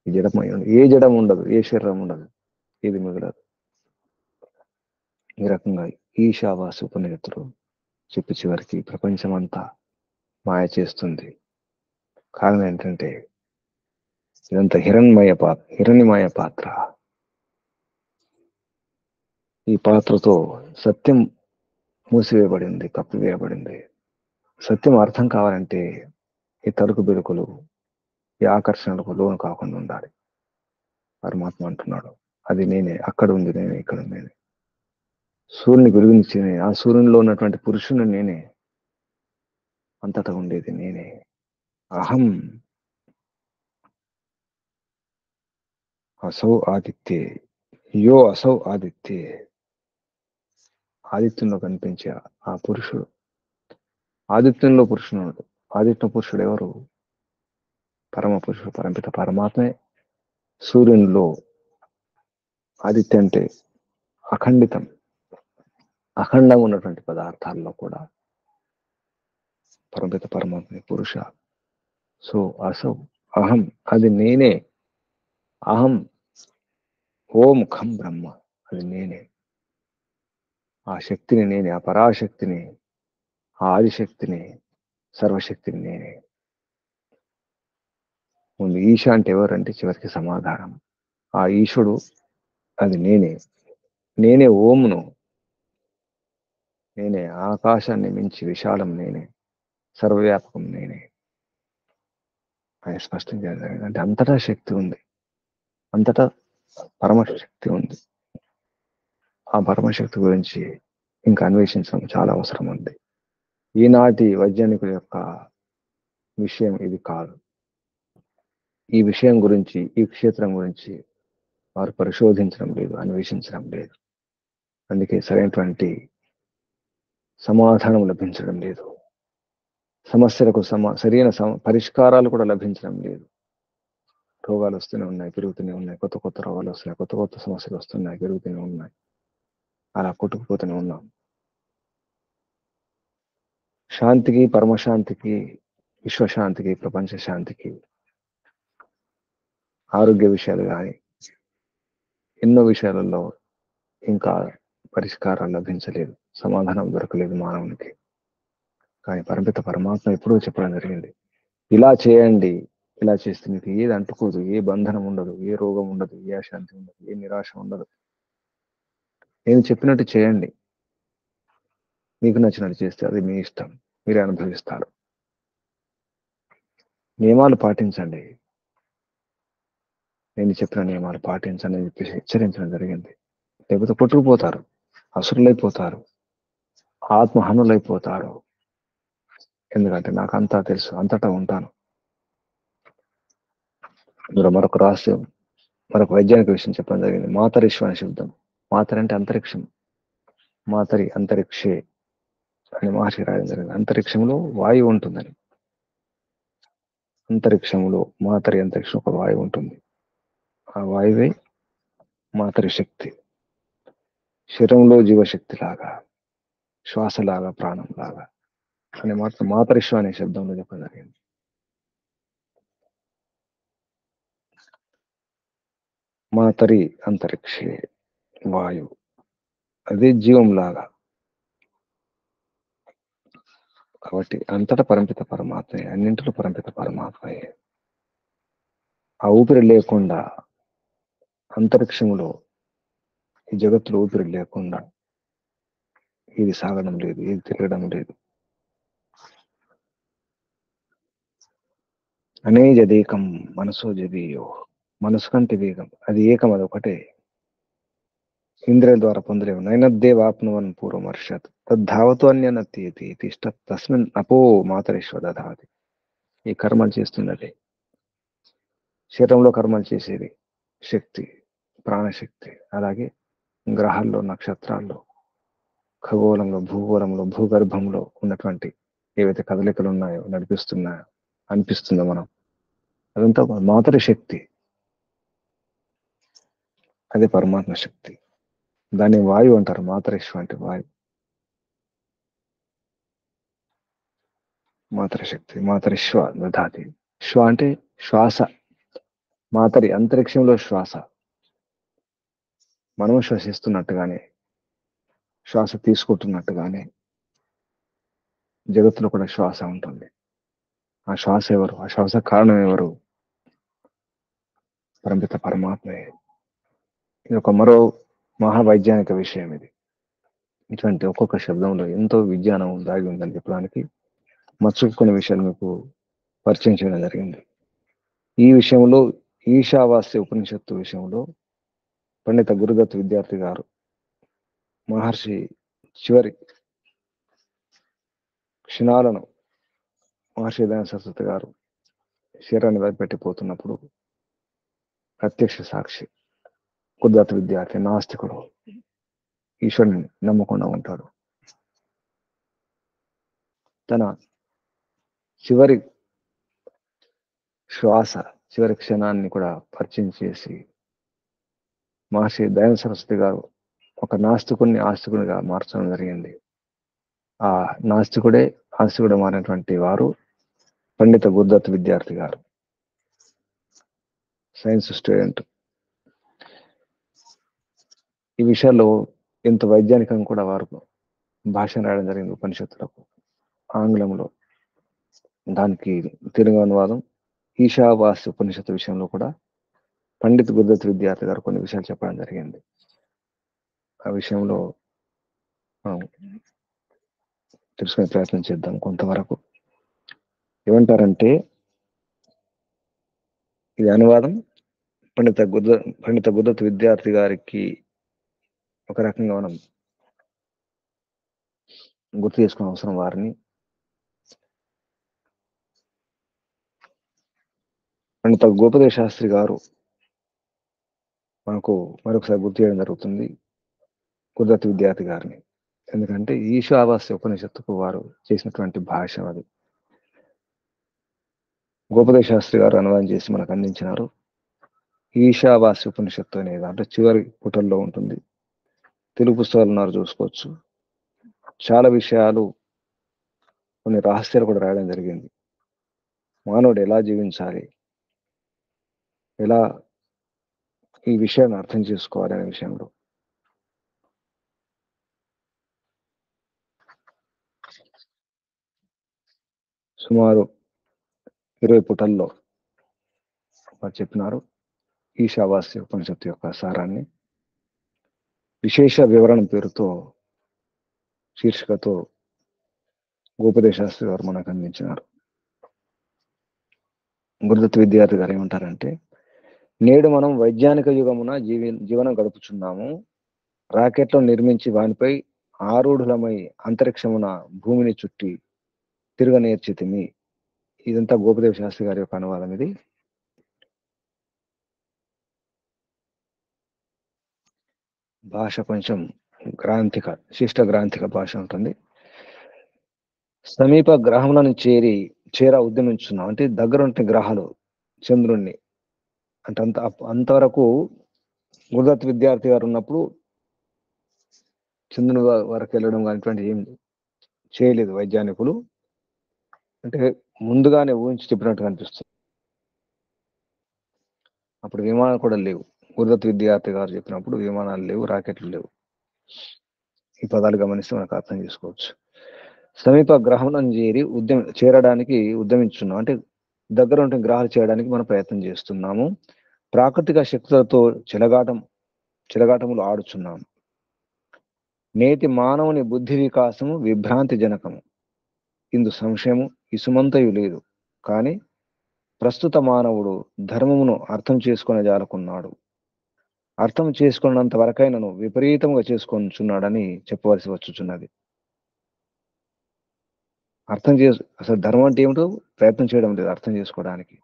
ఈ జడం, ఏ జడం ఉండదు, ఏ శరీరం ఉండదు, ఏది మిగలదు. ఈ రకంగా ఈశావాస్య ఉపనిషత్తులు చెప్పి చివరికి ప్రపంచం అంతా మాయ చేస్తుంది. కారణం ఏంటంటే ఇదంతా హిరణ్యమయ పాత్ర. ఈ పాత్రతో సత్యం మూసివేయబడింది, కప్పివేయబడింది. సత్యం అర్థం కావాలంటే ఈ తలుకు బెలుకులు, ఈ ఆకర్షణలకు లోను కాకుండా ఉండాలి. పరమాత్మ అంటున్నాడు, అది నేనే, అక్కడ ఉంది నేనే, ఇక్కడ ఉంది నేనే. సూర్యుని వెలుగునిచ్చి నేనే, ఆ సూర్యునిలో ఉన్నటువంటి పురుషుని నేనే, అంతటా ఉండేది నేనే. అహం అసౌ ఆదిత్యే, యో అసౌ ఆదిత్యే. ఆదిత్యంలో కనిపించే ఆ పురుషుడు, ఆదిత్యంలో పురుషుడు. ఆదిత్య పురుషుడు ఎవరు? పరమ పురుషుడు, పరమిత పరమాత్మే. సూర్యునిలో ఆదిత్య అంటే అఖండితం, అఖండంగా ఉన్నటువంటి పదార్థాల్లో కూడా పరమిత పరమాత్మ పురుష. సో అసౌ అహం, అది నేనే. అహం ఓం ఖం బ్రహ్మ, అది నేనే. ఆ శక్తిని నేనే, ఆ పరాశక్తిని, ఆ ఆదిశక్తిని సర్వశక్తిని నేనే. ముందు ఈశ అంటే ఎవరంటే చివరికి సమాధానం. ఆ ఈశుడు అది నేనే. నేనే ఓమును. నేనే ఆకాశాన్ని మించి విశాలం నేనే. సర్వవ్యాపకం నేనే. ఆయన స్పష్టం చేయడం జరిగింది. అంటే అంతటా శక్తి ఉంది. అంతటా పరమశక్తి ఉంది. ఆ పరమశక్తి గురించి ఇంకా అన్వేషించడం చాలా అవసరం ఉంది. ఈనాటి వైజ్ఞానికుల యొక్క విషయం ఇది కాదు. ఈ విషయం గురించి, ఈ క్షేత్రం గురించి వారు పరిశోధించడం లేదు, అన్వేషించడం లేదు. అందుకే సరైనటువంటి సమాధానం లభించడం లేదు. సమస్యలకు సరైన పరిష్కారాలు కూడా లభించడం లేదు. రోగాలు వస్తూనే ఉన్నాయి, పెరుగుతూనే ఉన్నాయి. కొత్త కొత్త రోగాలు వస్తున్నాయి, కొత్త కొత్త సమస్యలు వస్తున్నాయి, పెరుగుతూనే ఉన్నాయి. అలా కొట్టుకుపోతూనే ఉన్నాం. శాంతికి, పరమశాంతికి, విశ్వశాంతికి, ప్రపంచ శాంతికి, ఆరోగ్య విషయాలు కానీ ఎన్నో విషయాలలో ఇంకా పరిష్కారాలు లభించలేదు, సమాధానం దొరకలేదు మానవునికి. కానీ పరమిత పరమాత్మ ఎప్పుడూ చెప్పడం జరిగింది, ఇలా చేయండి, ఇలా చేస్తే మీకు ఏది అంటుకోదు, ఏ బంధనం ఉండదు, ఏ రోగం ఉండదు, ఏ అశాంతి ఉండదు, ఏ నిరాశ ఉండదు. నేను చెప్పినట్టు చేయండి, మీకు నచ్చినట్టు చేస్తే అది మీ ఇష్టం, మీరే అనుభవిస్తారు. నియమాలు పాటించండి, నేను చెప్పిన నియమాలు పాటించండి అని చెప్పేసి హెచ్చరించడం జరిగింది. లేకపోతే కొట్టుకుపోతారు, అసురులైపోతారు, ఆత్మహనులైపోతారు. ఎందుకంటే నాకు అంతా తెలుసు, అంతటా ఉంటాను. ఇందులో మరొక రహస్యం, మరొక వైజ్ఞానిక విషయం చెప్పడం జరిగింది. మాతరిశ్వ అనే శబ్దం. మాతరి అంటే అంతరిక్షం. మాతరి అంతరిక్షే అని మహర్షి రాయడం జరిగింది. అంతరిక్షంలో వాయువు ఉంటుందని. అంతరిక్షంలో మాతరి అంతరిక్షం ఒక వాయువు ఉంటుంది. ఆ వాయువే మాతరి శక్తి. శరీరంలో జీవశక్తి లాగా, శ్వాసలాగా, ప్రాణం లాగా అని మాత్రం మాతరిశ్వ అనే శబ్దంలో చెప్పడం జరిగింది. మాతరి అంతరిక్షే వాయువు, అదే జీవం లాగా. కాబట్టి అంతటా పరమిత పరమాత్మే, అన్నింటిలో పరమిత పరమాత్మయే. ఆ ఊపిరి లేకుండా అంతరిక్షంలో, ఈ జగత్తులో ఊపిరి లేకుండా ఇది సాగడం లేదు, ఇది తిరగడం లేదు. అనేజదేకం మనసో జదీయో, మనసు కంటే వేగం అది ఏకం, అది ఒకటే. ఇంద్రియాల ద్వారా పొందలేము. నైనద్దేవాప్నువన్ పూర్వమర్షత్ తద్ధావతో అన్యనత్యేతి తిష్ట తస్మిన్ అపో మాతరేశ్వ దధాతి. ఈ కర్మలు చేస్తున్నది, శరీరంలో కర్మలు చేసేది శక్తి, ప్రాణశక్తి. అలాగే గ్రహాల్లో, నక్షత్రాల్లో, ఖగోళంలో, భూగోళంలో, భూగర్భంలో ఉన్నటువంటి ఏవైతే కదలికలు ఉన్నాయో, నడిపిస్తున్నాయో, అనిపిస్తుందో మనం, అదంతా మాతృ శక్తి. అదే పరమాత్మ శక్తి. దాన్ని వాయువు అంటారు. మాతరిశ్వ అంటే వాయువు, మాతృశక్తి. మాతరిశ్వ దధాతి. శ్వ అంటే శ్వాస. మాతరి అంతరిక్షంలో శ్వాస. మనం శ్వసిస్తున్నట్టుగానే, శ్వాస తీసుకుంటున్నట్టుగానే జగత్తులో కూడా శ్వాస ఉంటుంది. ఆ శ్వాస ఎవరు? ఆ శ్వాస కారణం ఎవరు? పరమిత పరమాత్మే. ఇది ఒక మరో మహావైజ్ఞానిక విషయం. ఇది ఇటువంటి ఒక్కొక్క శబ్దంలో ఎంతో విజ్ఞానం దాగి ఉందని చెప్పడానికి మచ్చుకు కొన్ని విషయాలు మీకు పరిచయం చేయడం జరిగింది. ఈ విషయంలో, ఈశావాస్య ఉపనిషత్తు విషయంలో పండిత గురుదత్ విద్యార్థి గారు మహర్షి చివరి క్షణాలను మహర్షి దయానంద సరస్వతి గారు శరీరాన్ని వదిలిపెట్టిపోతున్నప్పుడు ప్రత్యక్ష సాక్షి, గురుదత్ విద్యార్థి, నాస్తికుడు, ఈశ్వరుని నమ్మకుండా ఉంటాడు. తన చివరి శ్వాస, చివరి క్షణాన్ని కూడా పరిచయం చేసి మహర్షి దయానంద సరస్వతి గారు ఒక నాస్తికుడిని ఆస్తికుడిగా మార్చడం జరిగింది. ఆ నాస్తికుడే ఆస్తికుడు మారినటువంటి వారు పండిత గురుదత్ విద్యార్థి గారు, సైన్స్ స్టూడెంట్. ఈ విషయాల్లో ఎంత వైజ్ఞానికంగా కూడా వారు భాష రాయడం జరిగింది ఉపనిషత్తులకు, ఆంగ్లంలో. దానికి తెలుగు అనువాదం ఈశావాస్య ఉపనిషత్తు విషయంలో కూడా పండిత్ గురుదత్ విద్యార్థి గారు కొన్ని విషయాలు చెప్పడం జరిగింది. ఆ విషయంలో మనం తెలుసుకునే ప్రయత్నం చేద్దాం. కొంతవరకు ఏమంటారంటే, ఇది అనువాదం పండిత గురుదత్ విద్యార్థి గారికి ఒక రకంగా మనం గుర్తు చేసుకునే అవసరం వారిని. పండిత గోపదేవ శాస్త్రి గారు మనకు మరొకసారి గుర్తు చేయడం జరుగుతుంది గురుదత్ విద్యార్థి గారిని. ఎందుకంటే ఈశావాస్య ఉపనిషత్తుకు వారు చేసినటువంటి భాష అది. గోపదేవ శాస్త్రి గారు అనువాదం చేసి మనకు అందించినారు. ఈశావాస్య ఉపనిషత్తు అనే దాంట్లో చివరి పుటల్లో ఉంటుంది. తెలుగు పుస్తకాలు ఉన్నారు, చూసుకోవచ్చు. చాలా విషయాలు, కొన్ని రహస్యాలు కూడా రాయడం జరిగింది. మానవుడు ఎలా జీవించాలి, ఎలా ఈ విషయాన్ని అర్థం చేసుకోవాలి అనే విషయంలో. సుమారు 20 పుటల్లో వారు చెప్పినారు ఈశావాస్య ఉపనిషత్తు యొక్క సారాన్ని. విశేష వివరణ పేరుతో, శీర్షికతో గోపదేవ శాస్త్రి గారు మనకు అందించినారు. గురుదత్ విద్యార్థి గారు ఏమంటారంటే, నేడు మనం వైజ్ఞానిక యుగమున జీవనం గడుపుచున్నాము. రాకెట్లను నిర్మించి వానిపై ఆరూఢులమై అంతరిక్షమున భూమిని చుట్టి తిరగనేర్చితిమి. ఇదంతా గోపదేవ శాస్త్రి గారి యొక్క అనువాదం. ఇది భాష కొంచెం శిష్ట గ్రాంథిక భాష ఉంటుంది. సమీప గ్రహములను చేర ఉద్యమించున్నాం అంటే దగ్గర ఉంటే గ్రహాలు, చంద్రుణ్ణి అంటే అంతవరకు గురుదత్ విద్యార్థి గారు ఉన్నప్పుడు చంద్రుని వరకు వెళ్ళడం అనేటువంటి ఏం చేయలేదు వైజ్ఞానికులు. అంటే ముందుగానే ఊహించి చెప్పినట్టు కనిపిస్తుంది. అప్పుడు విమానాలు కూడా లేవు. గురుదత్ విద్యార్థి గారు చెప్పినప్పుడు విమానాలు లేవు, రాకెట్లు లేవు. ఈ పదాలు గమనిస్తే మనకు అర్థం చేసుకోవచ్చు. సమీప గ్రహములను చేరడానికి ఉద్యమించున్నాం అంటే దగ్గర ఉంటే గ్రహాలు చేయడానికి మనం ప్రయత్నం చేస్తున్నాము. ప్రాకృతిక శక్తులతో చెలగాటములు ఆడుచున్నాము. నేటి మానవుని బుద్ధి వికాసము విభ్రాంతి జనకము, ఇందు సంశయము ఇసుమంతయు లేదు. కానీ ప్రస్తుత మానవుడు ధర్మమును అర్థం చేసుకునే జాలకున్నాడు. అర్థం చేసుకున్నంత వరకైనను విపరీతంగా చేసుకొనిచున్నాడని చెప్పవలసి వచ్చుచున్నది. అసలు ధర్మం అంటే ఏమిటో ప్రయత్నం చేయడం లేదు అర్థం చేసుకోవడానికి.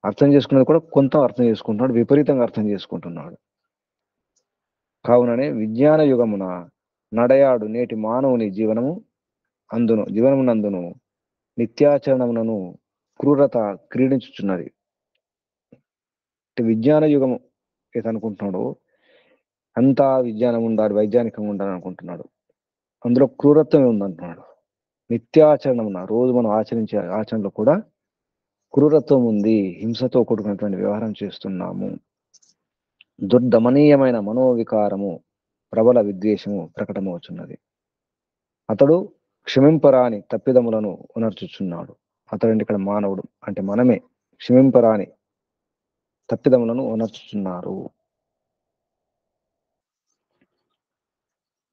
అర్థం చేసుకున్నది కూడా కొంత అర్థం చేసుకుంటున్నాడు, విపరీతంగా అర్థం చేసుకుంటున్నాడు. కావుననే విజ్ఞాన యుగమున నడయాడు నేటి మానవుని జీవనమునందును నిత్యాచరణములను క్రూరత క్రీడించుచున్నది. విజ్ఞాన యుగము ఏదనుకుంటున్నాడు, అంతా విజ్ఞానం ఉండాలి, వైజ్ఞానికంగా ఉండాలని అనుకుంటున్నాడు. అందులో క్రూరత్వమే ఉందంటున్నాడు. నిత్యాచరణమున రోజు మనం ఆచరించే ఆచరణలో కూడా క్రూరత్వం ఉంది, హింసతో కూడుకున్నటువంటి వ్యవహారం చేస్తున్నాము. దుర్దమనీయమైన మనోవికారము, ప్రబల విద్వేషము ప్రకటమవుతున్నది. అతడు క్షమింపరాని తప్పిదములను ఉనర్చుచున్నాడు. అతడు ఇక్కడ మానవుడు అంటే మనమే క్షమింపరాని తప్పిదములను ఉనర్చుచున్నారు.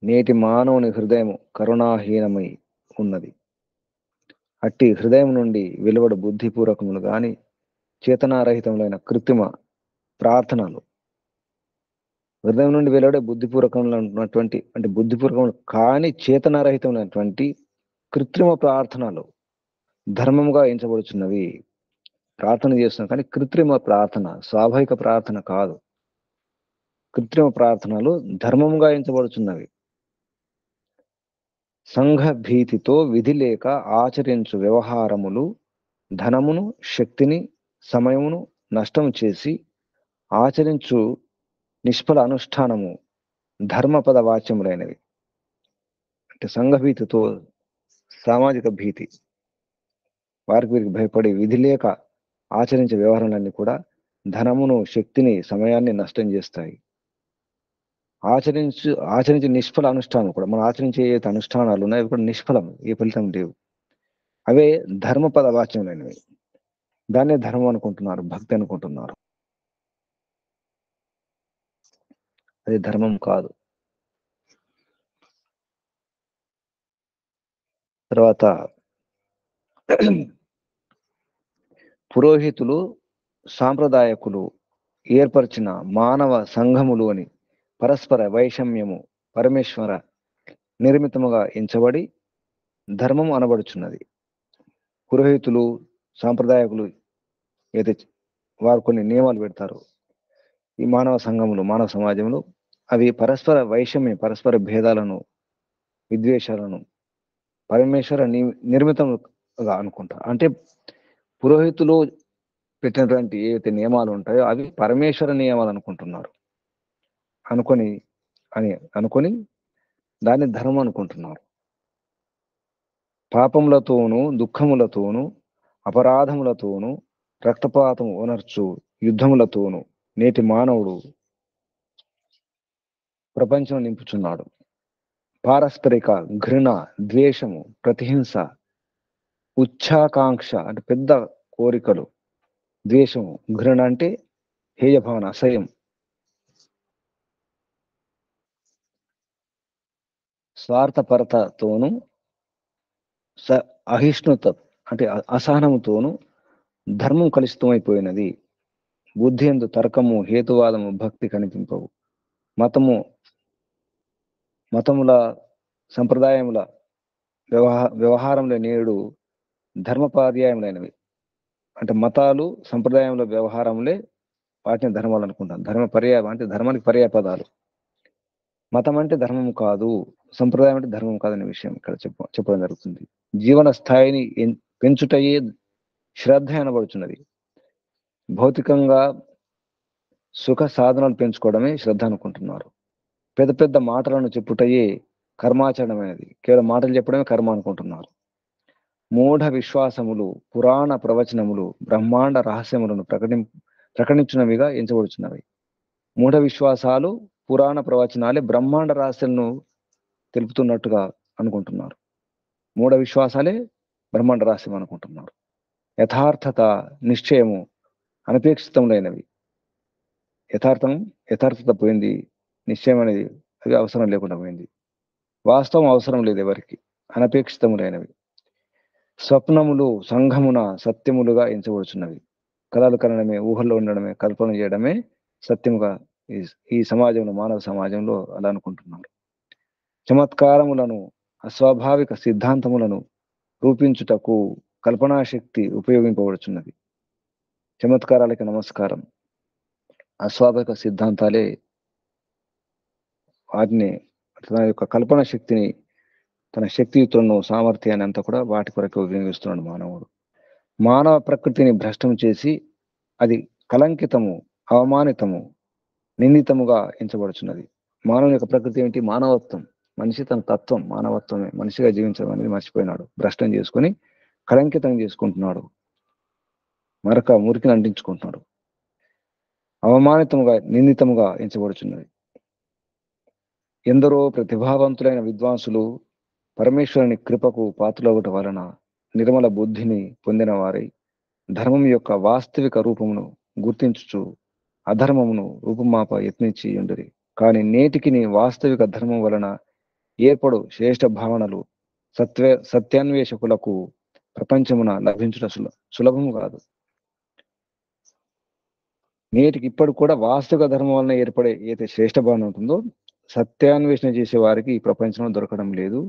నేటి మానవుని హృదయము కరుణాహీనమై ఉన్నది. అట్టి హృదయం నుండి వెలువడు బుద్ధిపూర్వకములు గాని చేతనారహితములైన కృత్రిమ ప్రార్థనలు, హృదయం నుండి వెలువడే బుద్ధిపూర్వకమైనటువంటి అంటే బుద్ధిపూర్వకములు కానీ చేతనారహితమైనటువంటి కృత్రిమ ప్రార్థనలు ధర్మముగా ఎంచబడుచున్నవి. ప్రార్థన చేస్తున్నాం కానీ కృత్రిమ ప్రార్థన, స్వాభావిక ప్రార్థన కాదు. కృత్రిమ ప్రార్థనలు ధర్మముగా ఎంచబడుచున్నవి. సంఘ భీతితో విధి లేక ఆచరించు వ్యవహారములు ధనమును, శక్తిని, సమయమును నష్టం చేసి ఆచరించు నిష్ఫల అనుష్ఠానము ధర్మపద వాచ్యములైనవి. అంటే సంఘ భీతితో సామాజిక భీతి, వీరికి భయపడి విధి లేక ఆచరించే వ్యవహారాలన్నీ కూడా ధనమును, శక్తిని, సమయాన్ని నష్టం చేస్తాయి. ఆచరించే నిష్ఫల అనుష్ఠానం కూడా మనం ఆచరించే అనుష్ఠానాలు ఉన్నాయి, అవి కూడా నిష్ఫలం, ఏ ఫలితం లేవు. అవే ధర్మపద వాచ్యములైనవి. దాన్నే ధర్మం అనుకుంటున్నారు, భక్తి అనుకుంటున్నారు. అది ధర్మం కాదు. తర్వాత పురోహితులు, సాంప్రదాయకులు ఏర్పరిచిన మానవ సంఘములు అని పరస్పర వైషమ్యము పరమేశ్వర నిర్మితముగా ఎంచబడి ధర్మం అనబడుచున్నది. పురోహితులు, సాంప్రదాయకులు ఏదైతే వారు కొన్ని నియమాలు పెడతారు ఈ మానవ సంఘములు, మానవ సమాజంలో, అవి పరస్పర వైషమ్యం, పరస్పర భేదాలను, విద్వేషాలను పరమేశ్వర నిర్మితంగా అనుకుంటారు. అంటే పురోహితులు పెట్టినటువంటి ఏవైతే నియమాలు ఉంటాయో అవి పరమేశ్వర నియమాలు అనుకుంటున్నారు. అనుకొని దాన్ని ధర్మం అనుకుంటున్నారు. పాపములతోనూ దుఃఖములతోనూ అపరాధములతోనూ రక్తపాతం ఓనర్చు యుద్ధములతోనూ నేటి మానవుడు ప్రపంచం నింపుచున్నాడు. పారస్పరిక ఘృణ, ద్వేషము, ప్రతిహింస, ఉచ్చాకాంక్ష అంటే పెద్ద కోరికలు, ద్వేషము, ఘృణ అంటే హేయభావన, అసహ్యం, స్వార్థపరతతోనూ అహిష్ణుత అంటే అసహనముతోనూ ధర్మం కలుషితమైపోయినది. బుద్ధి యందు తర్కము, హేతువాదము, భక్తి కనిపింపవు. మతముల సంప్రదాయముల వ్యవహారంలో నేడు ధర్మపార్యాయములైనవి. అంటే మతాలు, సంప్రదాయముల వ్యవహారంలో వాటిని ధర్మాలు అనుకుంటాం. ధర్మ పర్యాయం అంటే ధర్మానికి పర్యాయ పదాలు. మతం అంటే ధర్మం కాదు, సంప్రదాయం అంటే ధర్మం కాదనే విషయం ఇక్కడ చెప్పడం జరుగుతుంది. జీవన స్థాయిని పెంచుటయే శ్రద్ధ అనబడుచున్నది. భౌతికంగా సుఖ సాధనాలు పెంచుకోవడమే శ్రద్ధ అనుకుంటున్నారు. పెద్ద పెద్ద మాటలను చెప్పుటయే కర్మాచరణమైనది. కేవలం మాటలు చెప్పడమే కర్మ అనుకుంటున్నారు. మూఢ విశ్వాసములు, పురాణ ప్రవచనములు బ్రహ్మాండ రహస్యములను ప్రకటించినవిగా ఎంచబడుచున్నవి. మూఢ విశ్వాసాలు, పురాణ ప్రవచనాలే బ్రహ్మాండ రహస్యాలను తెలుపుతున్నట్టుగా అనుకుంటున్నారు. మూఢ విశ్వాసాలే బ్రహ్మాండ రహస్యం అనుకుంటున్నారు. యథార్థత, నిశ్చయము అనపేక్షితములైనవి. యథార్థత పోయింది, నిశ్చయం అనేది అది అవసరం లేకుండా పోయింది. వాస్తవం అవసరం లేదు ఎవరికి, అనపేక్షితములైనవి. స్వప్నములు సంఘమున సత్యములుగా ఎంచబడుచున్నవి. కలలు కనడమే, ఊహల్లో ఉండడమే, కల్పన చేయడమే సత్యముగా ఈ సమాజంలో, మానవ సమాజంలో అలా అనుకుంటున్నారు. చమత్కారములను, అస్వాభావిక సిద్ధాంతములను రూపించుటకు కల్పనాశక్తి ఉపయోగింపబడుచున్నది. చమత్కారాలకి నమస్కారం. అస్వాభావిక సిద్ధాంతాలే వాటిని, తన యొక్క కల్పన శక్తిని, తన శక్తియుతులను, సామర్థ్యాన్ని అంతా కూడా వాటి కొరకు వినియోగిస్తున్నాడు మానవుడు. మానవ ప్రకృతిని భ్రష్టం చేసి అది కలంకితము, అవమానితము, నిందితముగా ఎంచబడుచున్నది. మానవుని యొక్క ప్రకృతి ఏంటి? మానవత్వం. మనిషి తన తత్వం మానవత్వమే. మనిషిగా జీవించడం అనేది మర్చిపోయినాడు. భ్రష్టం చేసుకొని కలంకితం చేసుకుంటున్నాడు, మురికిని అంటించుకుంటున్నాడు. అవమానితముగా, నిందితముగా ఎంచబడుచున్నది. ఎందరో ప్రతిభావంతులైన విద్వాంసులు పరమేశ్వరుని కృపకు పాత్రలవటం వలన నిర్మల బుద్ధిని పొందిన వారై ధర్మం యొక్క వాస్తవిక రూపమును గుర్తించుచు అధర్మమును రూపుమాప యత్నించి ఉండిరి. కానీ నేటికి వాస్తవిక ధర్మం వలన ఏర్పడు శ్రేష్ఠ భావనలు సత్యాన్వేషకులకు ప్రపంచమున లభించుట సులభము కాదు. నేటికి ఇప్పటి కూడా వాస్తవిక ధర్మం వలన ఏర్పడే ఏదైతే శ్రేష్ఠ భావన ఉంటుందో సత్యాన్వేషణ చేసే వారికి ఈ ప్రపంచంలో దొరకడం లేదు,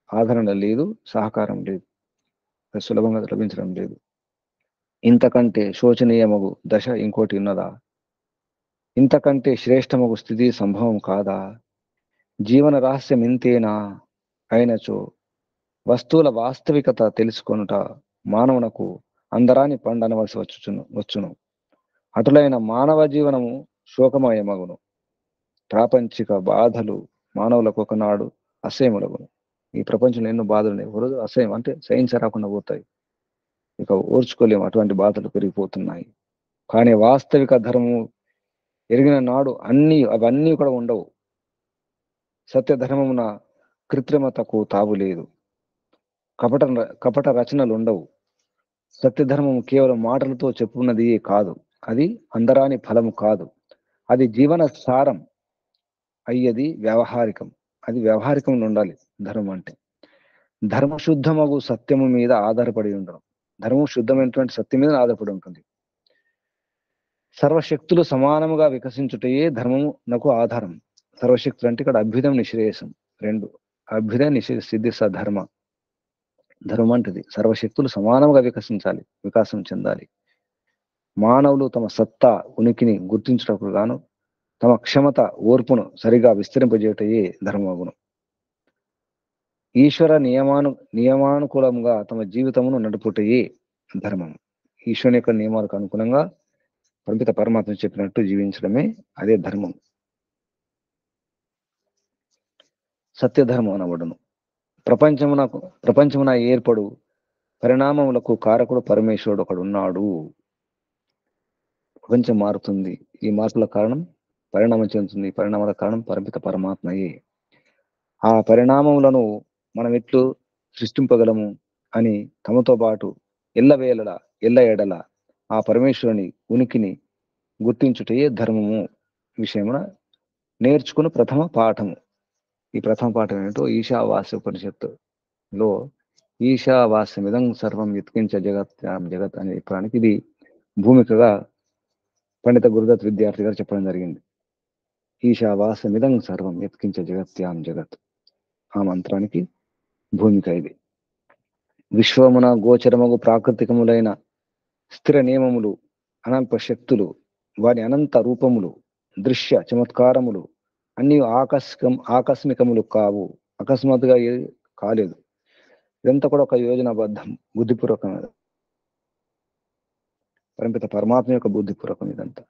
ఆదరణ లేదు, సహకారం లేదు, సులభంగా లభించడం లేదు. ఇంతకంటే శోచనీయమగు దశ ఇంకోటి ఉన్నదా? ఇంతకంటే శ్రేష్టమగు స్థితి సంభవం కాదా? జీవన రహస్యం ఇంతేనా? అయినచో వస్తువుల వాస్తవికత తెలుసుకొనుట మానవునకు అందరాని పండనవలసి వచ్చును. అటులైన మానవ జీవనము శోకమయమగును. ప్రాపంచిక బాధలు మానవులకు ఒకనాడు అసహ్యములగును. ఈ ప్రపంచంలో ఎన్నో బాధలు ఉన్నాయి. ఒకరోజు అసహ్యం అంటే సహించరాకుండా పోతాయి. ఇక ఓర్చుకోలేము, అటువంటి బాధలు పెరిగిపోతున్నాయి. కానీ వాస్తవిక ధర్మము ఎరిగిన నాడు అవన్నీ కూడా ఉండవు. సత్య ధర్మమున కృత్రిమతకు తావు లేదు. కపట రచనలు ఉండవు. సత్యధర్మం కేవలం మాటలతో చెప్పున్నది కాదు. అది అందరాని ఫలము కాదు. అది జీవన సారం అయ్యేది వ్యవహారికం. అది వ్యవహారికంలో ఉండాలి ధర్మం అంటే. ధర్మశుద్ధమగు సత్యము మీద ఆధారపడి ఉండడం. ధర్మం శుద్ధమైనటువంటి సత్యం మీద ఆధారపడి ఉంటుంది. సర్వశక్తులు సమానముగా వికసించుటయే ధర్మమునకు ఆధారం. సర్వశక్తులు అంటే ఇక్కడ అభ్యుదయం నిశ్రేయసం రెండు. అభ్యుదయ సిద్ధి సధర్మ. ధర్మం అంటది సర్వశక్తులు సమానంగా వికాసం చెందాలి. మానవులు తమ సత్తా ఉనికిని గుర్తించుటకు గాను తమ క్షమత ఓర్పును సరిగా విస్తరింపజేయటయే ధర్మగుణం. ఈశ్వర నియమానుకూలంగా తమ జీవితమును నడుపుటయే ధర్మం. ఈశ్వరుని యొక్క నియమాలకు అనుగుణంగా పరిమిత పరమాత్మ చెప్పినట్టు జీవించడమే అదే ధర్మం. సత్యధర్మం అనబడును. ప్రపంచమున ఏర్పడు పరిణామములకు కారకుడు పరమేశ్వరుడు ఒకడు ఉన్నాడు. ప్రపంచం మారుతుంది. ఈ మార్పుల కారణం పరిణామం చెందుతుంది. పరిణామాల కారణం పరిమిత పరమాత్మయే. ఆ పరిణామములను మనం ఎట్లు సృష్టింపగలము అని తమతో పాటు ఎల్ల ఎడల ఆ పరమేశ్వరుని ఉనికిని గుర్తించుటయే ధర్మము విషయమున నేర్చుకుని ప్రథమ పాఠము. ఈ ప్రథమ పాఠం ఏంటో ఈశావాస్య ఉపనిషత్తులో ఈశావాస్యమిదం సర్వం యత్కించ జగత్ అని చెప్పడానికి ఇది భూమికగా పండిత గురుదత్ విద్యార్థి గారు చెప్పడం జరిగింది. ఈశావాస్యమిదం సర్వం యత్కించ జగత్ ఆ మంత్రానికి భూమిక ఇది. విశ్వమున గోచరమగు ప్రాకృతికములైన స్థిర నియమములు, అనంత శక్తులు, వారి అనంత రూపములు, దృశ్య చమత్కారములు అన్ని ఆకస్మికములు కావు. అకస్మాత్తుగా కాలేదు. ఇదంతా కూడా ఒక యోజనాబద్ధం, బుద్ధిపూర్వకం. పరిమిత పరమాత్మ యొక్క బుద్ధిపూర్వకం ఇదంతా.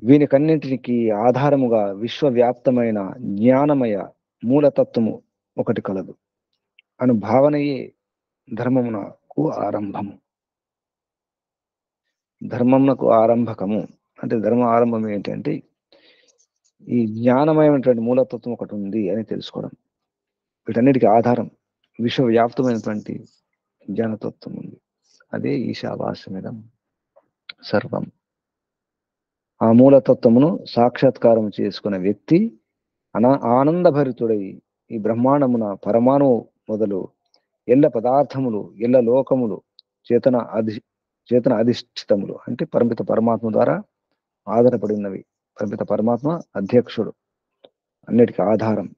వీనికన్నింటికి ఆధారముగా విశ్వవ్యాప్తమైన జ్ఞానమయ మూలతత్వము ఒకటి కలదు అను భావనయే ధర్మమునకు ఆరంభము. ధర్మమునకు ఆరంభకము అంటే ధర్మ ఆరంభం ఏంటంటే ఈ జ్ఞానమయమైనటువంటి మూలతత్వం ఒకటి ఉంది అని తెలుసుకోవడం. వీటన్నిటికీ ఆధారం విశ్వవ్యాప్తమైనటువంటి జ్ఞానతత్వం ఉంది. అదే ఈశావాస్యమిదం సర్వం. ఆ మూలతత్వమును సాక్షాత్కారం చేసుకున్న వ్యక్తి ఆనందభరితుడై ఈ బ్రహ్మాండమున పరమాణువు మొదలు ఎల్ల పదార్థములు, ఎల్ల లోకములు చేతన అధిష్ఠితములు అంటే పరిమిత పరమాత్మ ద్వారా ఆధారపడి ఉన్నవి. పరిమిత పరమాత్మ అధ్యక్షుడు, అన్నిటికీ ఆధారం.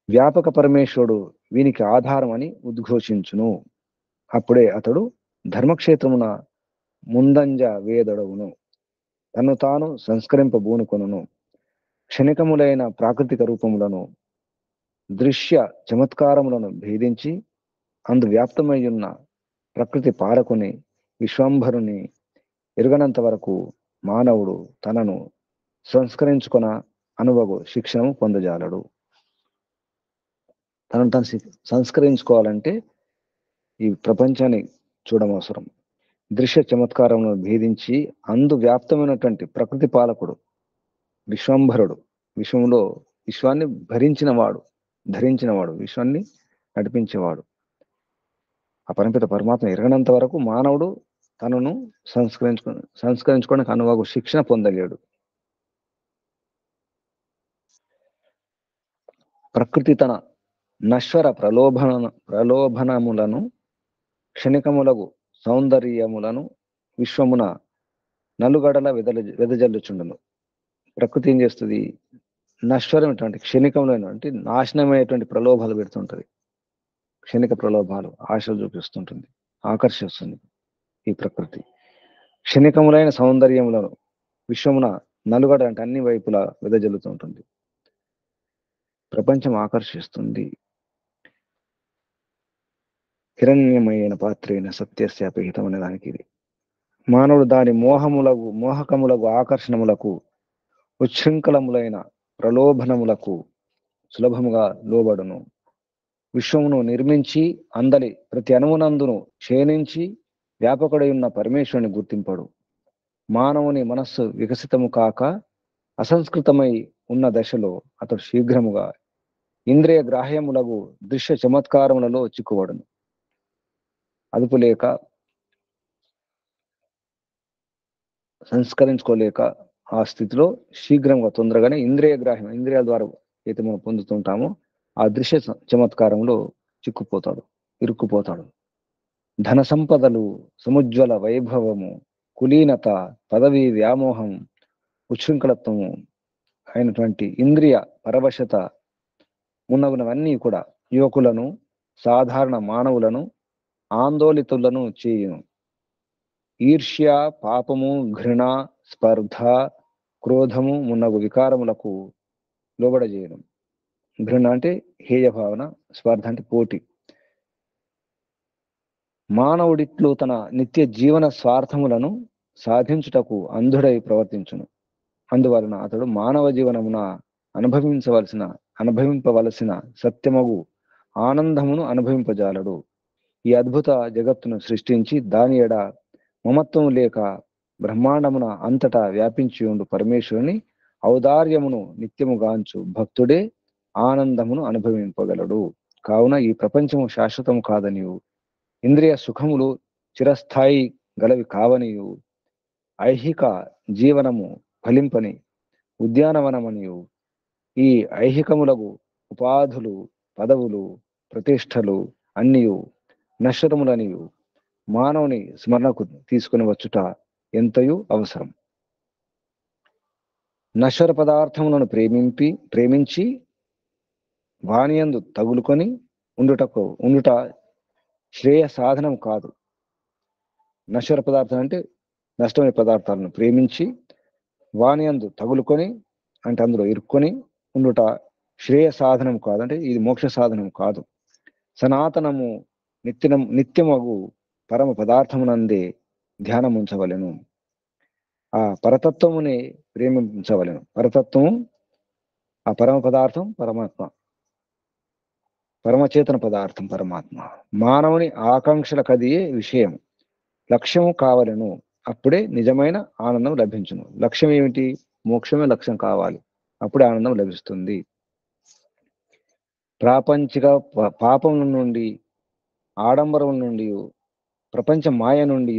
వ్యాపక పరమేశ్వరుడు వీనికి ఆధారం అని ఉద్ఘోషించును. అప్పుడే అతడు ధర్మక్షేత్రమున ముందంజ వేదడవును. తను తాను సంస్కరింపబూనుకొనును. క్షణికములైన ప్రాకృతిక రూపములను, దృశ్య చమత్కారములను భేదించి అందు వ్యాప్తమై ఉన్న ప్రకృతి పాలకుని విశ్వంభరుని ఎరుగనంత వరకు మానవుడు తనను సంస్కరించుకొన అనుభవ శిక్షణము పొందజాలడు. తనను తను సంస్కరించుకోవాలంటే ఈ ప్రపంచాన్ని చూడవసరం. దృశ్య చమత్కారములను భేదించి అందు వ్యాప్తమైనటువంటి ప్రకృతి పాలకుడు విశ్వంభరుడు, విశ్వాన్ని ధరించినవాడు, విశ్వాన్ని నడిపించేవాడు. ఆ పరిమిత పరమాత్మ ఎరగనంత వరకు మానవుడు తనను సంస్కరించుకోవడానికి అనుభవ శిక్షణ పొందలేడు. ప్రకృతి తన నశ్వర ప్రలోభనములను, క్షణికములకు సౌందర్యములను విశ్వమున నలుగడల వెదజల్లుచుండును. ప్రకృతి ఏం చేస్తుంది? నశ్వరమైనటువంటి క్షణికములైనటువంటి నాశనమైనటువంటి ప్రలోభాలు పెడుతుంటది. క్షణిక ప్రలోభాలు, ఆశలు చూపిస్తుంటుంది, ఆకర్షిస్తుంది ఈ ప్రకృతి. క్షణికములైన సౌందర్యములను విశ్వమున నలుగడ అంటే అన్ని వైపులా వెదజల్లుతుంటుంది. ప్రపంచం ఆకర్షిస్తుంది. హిరణ్యమైన పాత్రైన సత్యశాపహితం అనే దానికి ఇది. మానవుడు దాని మోహకములకు ఆకర్షణములకు ఉచ్ఛృంఖలములైన ప్రలోభనములకు సులభముగా లోబడును. విశ్వమును నిర్మించి అందలి ప్రతి అణువునందును క్షీణించి వ్యాపకుడై ఉన్న పరమేశ్వరుని గుర్తింపడు. మానవుని మనస్సు వికసితము కాక అసంస్కృతమై ఉన్న దశలో అతడు శీఘ్రముగా ఇంద్రియ గ్రాహ్యములకు దృశ్య చమత్కారములలో చిక్కుబడును. అదుపు లేక సంస్కరించుకోలేక ఆ స్థితిలో శీఘ్రంగా తొందరగానే ఇంద్రియ గ్రాహ్యం, ఇంద్రియాల ద్వారా అయితే మనం పొందుతుంటామో ఆ దృశ్య చమత్కారంలో చిక్కుపోతాడు, ఇరుక్కుపోతాడు. ధన సంపదలు, సముజ్వల వైభవము, కులీనత, పదవీ వ్యామోహం, ఉచ్ఛృంఖలత్వము అయినటువంటి ఇంద్రియ పరవశత ఉన్నవన్నీ కూడా యువకులను, సాధారణ మానవులను ఆందోళితులను చేయును. ఈర్ష్య, పాపము, ఘృణ, స్పర్ధ, క్రోధము మున్నగు వికారములకు లోబడజేయను. ఘృణ అంటే హేయ భావన, స్పర్ధ అంటే పోటీ. మానవుడిట్లు తన నిత్య జీవన స్వార్థములను సాధించుటకు అంధుడై ప్రవర్తించును. అందువలన అతడు మానవ జీవనమున అనుభవింపవలసిన సత్యమగు ఆనందమును అనుభవింపజాలడు. ఈ అద్భుత జగత్తును సృష్టించి దాని ఎడ మమత్వం లేక బ్రహ్మాండమున అంతటా వ్యాపించి ఉండు పరమేశ్వరుని ఔదార్యమును నిత్యముగాంచు భక్తుడే ఆనందమును అనుభవింపగలడు. కావున ఈ ప్రపంచము శాశ్వతము కాదనియు, ఇంద్రియ సుఖములు చిరస్థాయి గలవి కావనియు, ఐహిక జీవనము ఫలింపని ఉద్యానవనమనియు, ఈ ఐహికములకు ఉపాధులు, పదవులు, ప్రతిష్టలు అన్నియు నశ్వరములనియు మానవుని స్మరణకు తీసుకుని వచ్చుట ఎంతయు అవసరం. నశ్వర పదార్థములను ప్రేమించి వానియందు తగులుకొని ఉండుట శ్రేయ సాధనం కాదు. నశ్వర పదార్థం అంటే నష్టమైన పదార్థాలను ప్రేమించి వానియందు తగులుకొని అంటే అందులో ఇరుక్కొని ఉండుట శ్రేయ సాధనం కాదు, అంటే ఇది మోక్ష సాధనం కాదు. సనాతనము నిత్యమగు పరమ పదార్థమునందే ధ్యానం ఉంచవలెను. ఆ పరతత్వమునే ప్రేమించవలెను. పరతత్వము ఆ పరమ పదార్థం పరమాత్మ, పరమచేతన పదార్థం పరమాత్మ. మానవుని ఆకాంక్షల కదియే విషయం, లక్ష్యము కావలను. అప్పుడే నిజమైన ఆనందం లభించును. లక్ష్యం ఏమిటి? మోక్షమే లక్ష్యం కావాలి, అప్పుడే ఆనందం లభిస్తుంది. ప్రాపంచిక పాపముల నుండి, ఆడంబరం నుండి, ప్రపంచ మాయ నుండి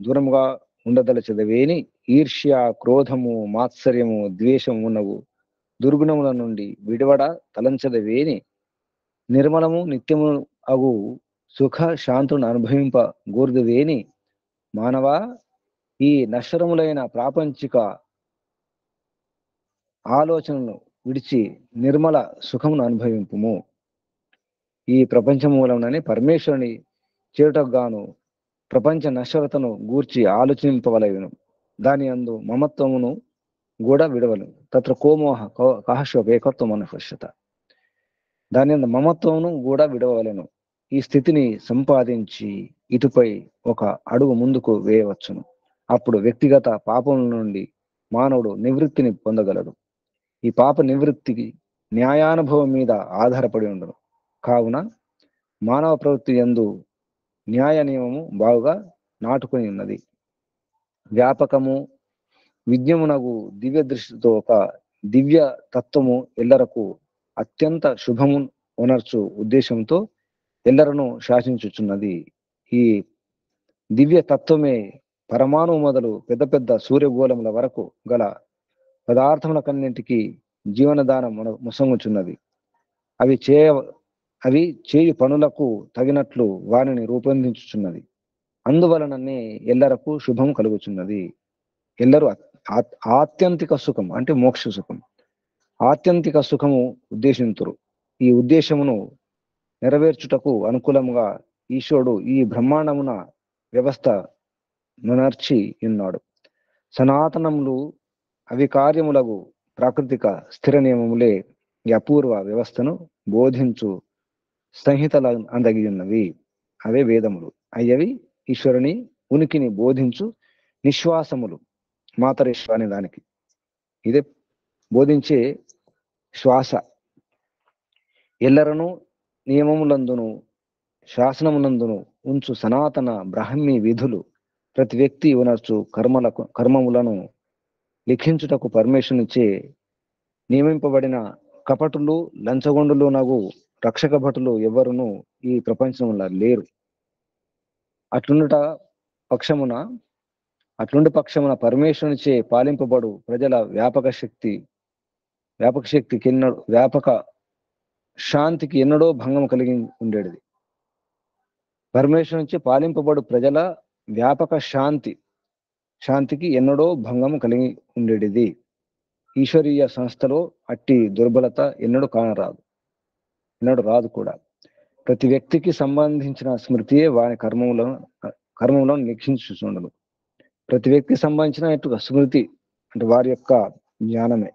దూరముగా ఉండదలచదవేని ఈర్ష్య, క్రోధము, మాత్సర్యము, ద్వేషము ఉన్నవు దుర్గుణముల నుండి విడవడ తలంచదవేని నిర్మలము నిత్యము అగు సుఖ శాంతులను అనుభవింప గోర్దువేని మానవ, ఈ నశ్వరములైన ప్రాపంచిక ఆలోచనను విడిచి నిర్మల సుఖమును అనుభవింపుము. ఈ ప్రపంచం మూలంలోనే పరమేశ్వరుని చేరుటకు గాను ప్రపంచ నశ్వరతను గూర్చి ఆలోచింపవలెను. దాని అందు మమత్వమును కూడా విడవలను. తత్ర కోమోహ కహశోక ఏకత్వం అనుపశ్యత. దాని అందు మమత్వమును కూడా విడవలను. ఈ స్థితిని సంపాదించి ఇటుపై ఒక అడుగు ముందుకు వేయవచ్చును. అప్పుడు వ్యక్తిగత పాపముల నుండి మానవుడు నివృత్తిని పొందగలడు. ఈ పాప నివృత్తికి న్యాయానుభవం మీద ఆధారపడి ఉండను. కావున మానవ ప్రవృత్తి యందు న్యాయ నియమము బాగుగా నాటుకొని ఉన్నది. వ్యాపకము విజ్ఞమునగు దివ్య దృష్టితో ఒక దివ్య తత్వము ఎల్లరకు అత్యంత శుభము ఉనర్చు ఉద్దేశంతో ఎల్లరను శాసించుచున్నది. ఈ దివ్య తత్వమే పరమాణువు మొదలు పెద్ద పెద్ద సూర్యగోళముల వరకు గల పదార్థములకన్నింటికి జీవనదానం ముసంగుచున్నది. అవి చేయు పనులకు తగినట్లు వానిని రూపొందించుచున్నది. అందువలననే ఎల్లరకు శుభం కలుగుచున్నది. ఎల్లరూ ఆత్యంతిక సుఖం అంటే మోక్ష సుఖం, ఆత్యంతిక సుఖము ఉద్దేశింతురు. ఈ ఉద్దేశమును నెరవేర్చుటకు అనుకూలముగా ఈశ్వరుడు ఈ బ్రహ్మాండమున వ్యవస్థ నునర్చి ఉన్నాడు. సనాతనములు అవికార్యములకు ప్రాకృతిక స్థిర నియమములే ఈ అపూర్వ వ్యవస్థను బోధించు సంహితల అందగి ఉన్నవి. అవే వేదములు. అయ్యవి ఈశ్వరుని ఉనికిని బోధించు నిశ్వాసములు. మాతరేశ్వ అనే దానికి ఇదే బోధించే శ్వాస. ఎల్లరను నియమములందును శాసనమునందును ఉంచు సనాతన బ్రాహ్మీ విధులు ప్రతి వ్యక్తి ఉనర్చు కర్మములను లిఖించుటకు పరమేశ్వరునిచే నియమింపబడిన కపటులు లంచగొండులు నగు రక్షక భటులు ఎవరును ఈ ప్రపంచంలో లేరు. అట్లుండుట పక్షమున అట్లుండి పక్షమున పరమేశ్వరునిచే పాలింపబడు ప్రజల వ్యాపక శాంతికి ఎన్నడో భంగం కలిగి ఉండేది. పరమేశ్వరు నుంచి పాలింపబడు ప్రజల వ్యాపక శాంతికి ఎన్నడో భంగం కలిగి ఉండేది. ఈశ్వరీయ సంస్థలో అట్టి దుర్బలత ఎన్నడూ రాదు కూడా. ప్రతి వ్యక్తికి సంబంధించిన స్మృతియే వారి కర్మములను నిరీక్షించుచుండను. ప్రతి వ్యక్తికి సంబంధించిన స్మృతి అంటే వారి యొక్క జ్ఞానమే.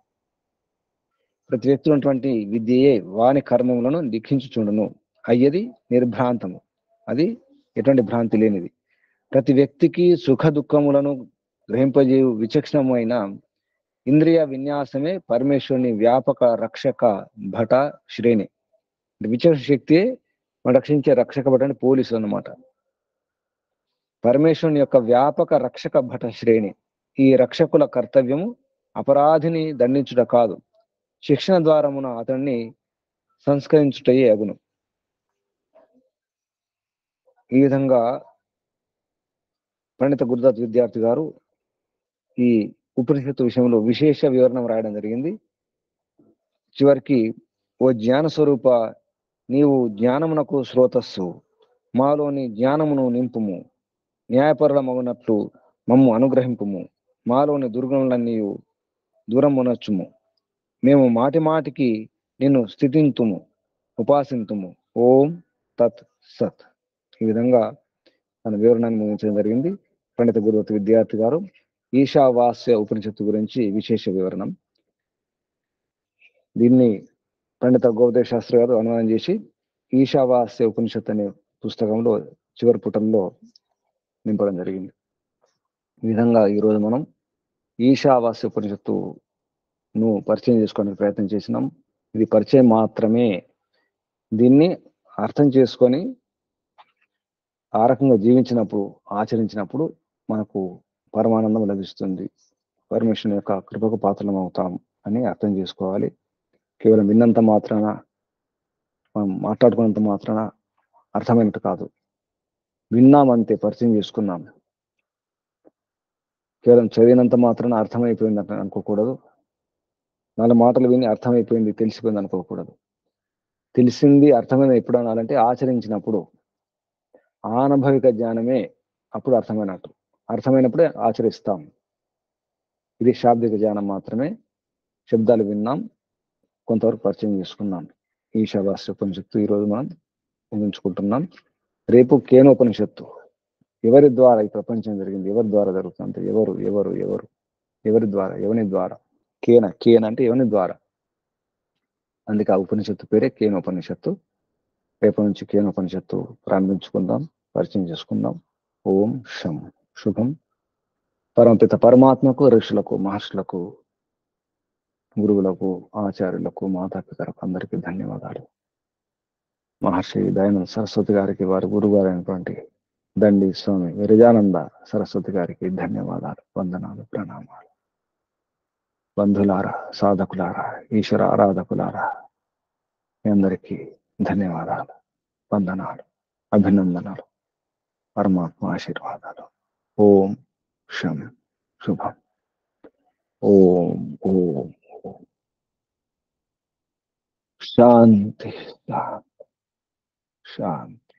ప్రతి వ్యక్తి ఉన్నటువంటి విద్యయే వాని కర్మములను లిఖించుచుండును. అయ్యది నిర్భ్రాంతము, అది ఎటువంటి భ్రాంతి లేనిది. ప్రతి వ్యక్తికి సుఖ దుఃఖములను గ్రహింపజేయు విచక్షణమైన ఇంద్రియ విన్యాసమే పరమేశ్వరుని వ్యాపక రక్షక భట శ్రేణి. విచక్షణ శక్తియే రక్షించే రక్షక భట అంటే పోలీసు అన్నమాట. పరమేశ్వరుని యొక్క వ్యాపక రక్షక భట శ్రేణి. ఈ రక్షకుల కర్తవ్యము అపరాధిని దండించుట కాదు, శిక్షణ ద్వారమున అతన్ని సంస్కరించుటయే అగును. ఈ విధంగా పండిత గురుదత్ విద్యార్థి గారు ఈ ఉపనిషత్తు విషయంలో విశేష వివరణ రాయడం జరిగింది. చివరికి, ఓ జ్ఞాన స్వరూప, నీవు జ్ఞానమునకు స్రోతస్సు, మాలోని జ్ఞానమును నింపుము, న్యాయపరులమగునట్లు మమ్ము అనుగ్రహింపుము, మాలోని దుర్గుణులన్నీ దూరమునొచ్చుము, మేము మాటి మాటికి నిన్ను స్థితింతుము, ఉపాసింతుము. ఓం తత్ సత్. ఈ విధంగా తన వివరణను ముగించడం జరిగింది పండిత గురుదత్ విద్యార్థి గారు. ఈశావాస్య ఉపనిషత్తు గురించి విశేష వివరణం. దీన్ని పండిత గోపదేవ్ శాస్త్రి గారు అనువాదం చేసి ఈశావాస్య ఉపనిషత్తు అనే పుస్తకంలో చివరి పుటంలో నింపడం జరిగింది. ఈ విధంగా ఈరోజు మనం ఈశావాస్య ఉపనిషత్తును పరిచయం చేసుకోవడానికి ప్రయత్నం చేసినాం. ఇది పరిచయం మాత్రమే. దీన్ని అర్థం చేసుకొని ఆ రకంగా జీవించినప్పుడు, ఆచరించినప్పుడు మనకు పరమానందం లభిస్తుంది. పరమేశ్వరుని యొక్క కృపకు పాత్రలం అవుతాం అని అర్థం చేసుకోవాలి. కేవలం విన్నంత మాత్రాన, మనం మాట్లాడుకున్నంత మాత్రాన అర్థమైనట్టు కాదు. విన్నామంతే, పరిచయం చేసుకున్నాం. కేవలం చదివినంత మాత్రాన అర్థమైపోయింది అనుకోకూడదు. 4 మాటలు విని అర్థమైపోయింది, తెలిసిపోయింది అనుకోకూడదు. తెలిసింది, అర్థమైంది ఎప్పుడు అనాలంటే ఆచరించినప్పుడు. ఆనుభవిక జ్ఞానమే అప్పుడు అర్థమైనట్టు. అర్థమైనప్పుడే ఆచరిస్తాం. ఇది శాబ్దిక జ్ఞానం మాత్రమే. శబ్దాలు విన్నాం, కొంతవరకు పరిచయం చేసుకున్నాం. ఈశావాస్య ఉపనిషత్తు ఈరోజు మనం ముగించుకుంటున్నాం. రేపు కేనోపనిషత్తు. ఎవరి ద్వారా ఈ ప్రపంచం జరిగింది, ఎవరి ద్వారా జరుగుతుంది, ఎవరి ద్వారా, ఎవని ద్వారా. కేన అంటే ఎవని ద్వారా. అందుకే ఆ ఉపనిషత్తు పేరే కేనోపనిషత్తు. రేపు నుంచి కేనోపనిషత్తు ప్రారంభించుకుందాం, పరిచయం చేసుకుందాం. ఓం శం శుభం. పరమపిత పరమాత్మకు, ఋషులకు, మహర్షులకు, గురువులకు, ఆచార్యులకు, మాతాపితలకు అందరికీ ధన్యవాదాలు. మహర్షి దయానంద సరస్వతి గారికి, వారి గురువు గారైనటువంటి దండి స్వామి విరజానంద సరస్వతి గారికి ధన్యవాదాలు, వందనాలు, ప్రణామాలు. బంధులారా, సాధకులారా, ఈశ్వర ఆరాధకులారా, మీ అందరికీ ధన్యవాదాలు, వందనాలు, అభినందనలు, పరమాత్మ ఆశీర్వాదాలు. ఓం శం శుభం. ఓం ఓం ఓం. శాంతి శాంతి శాంతి.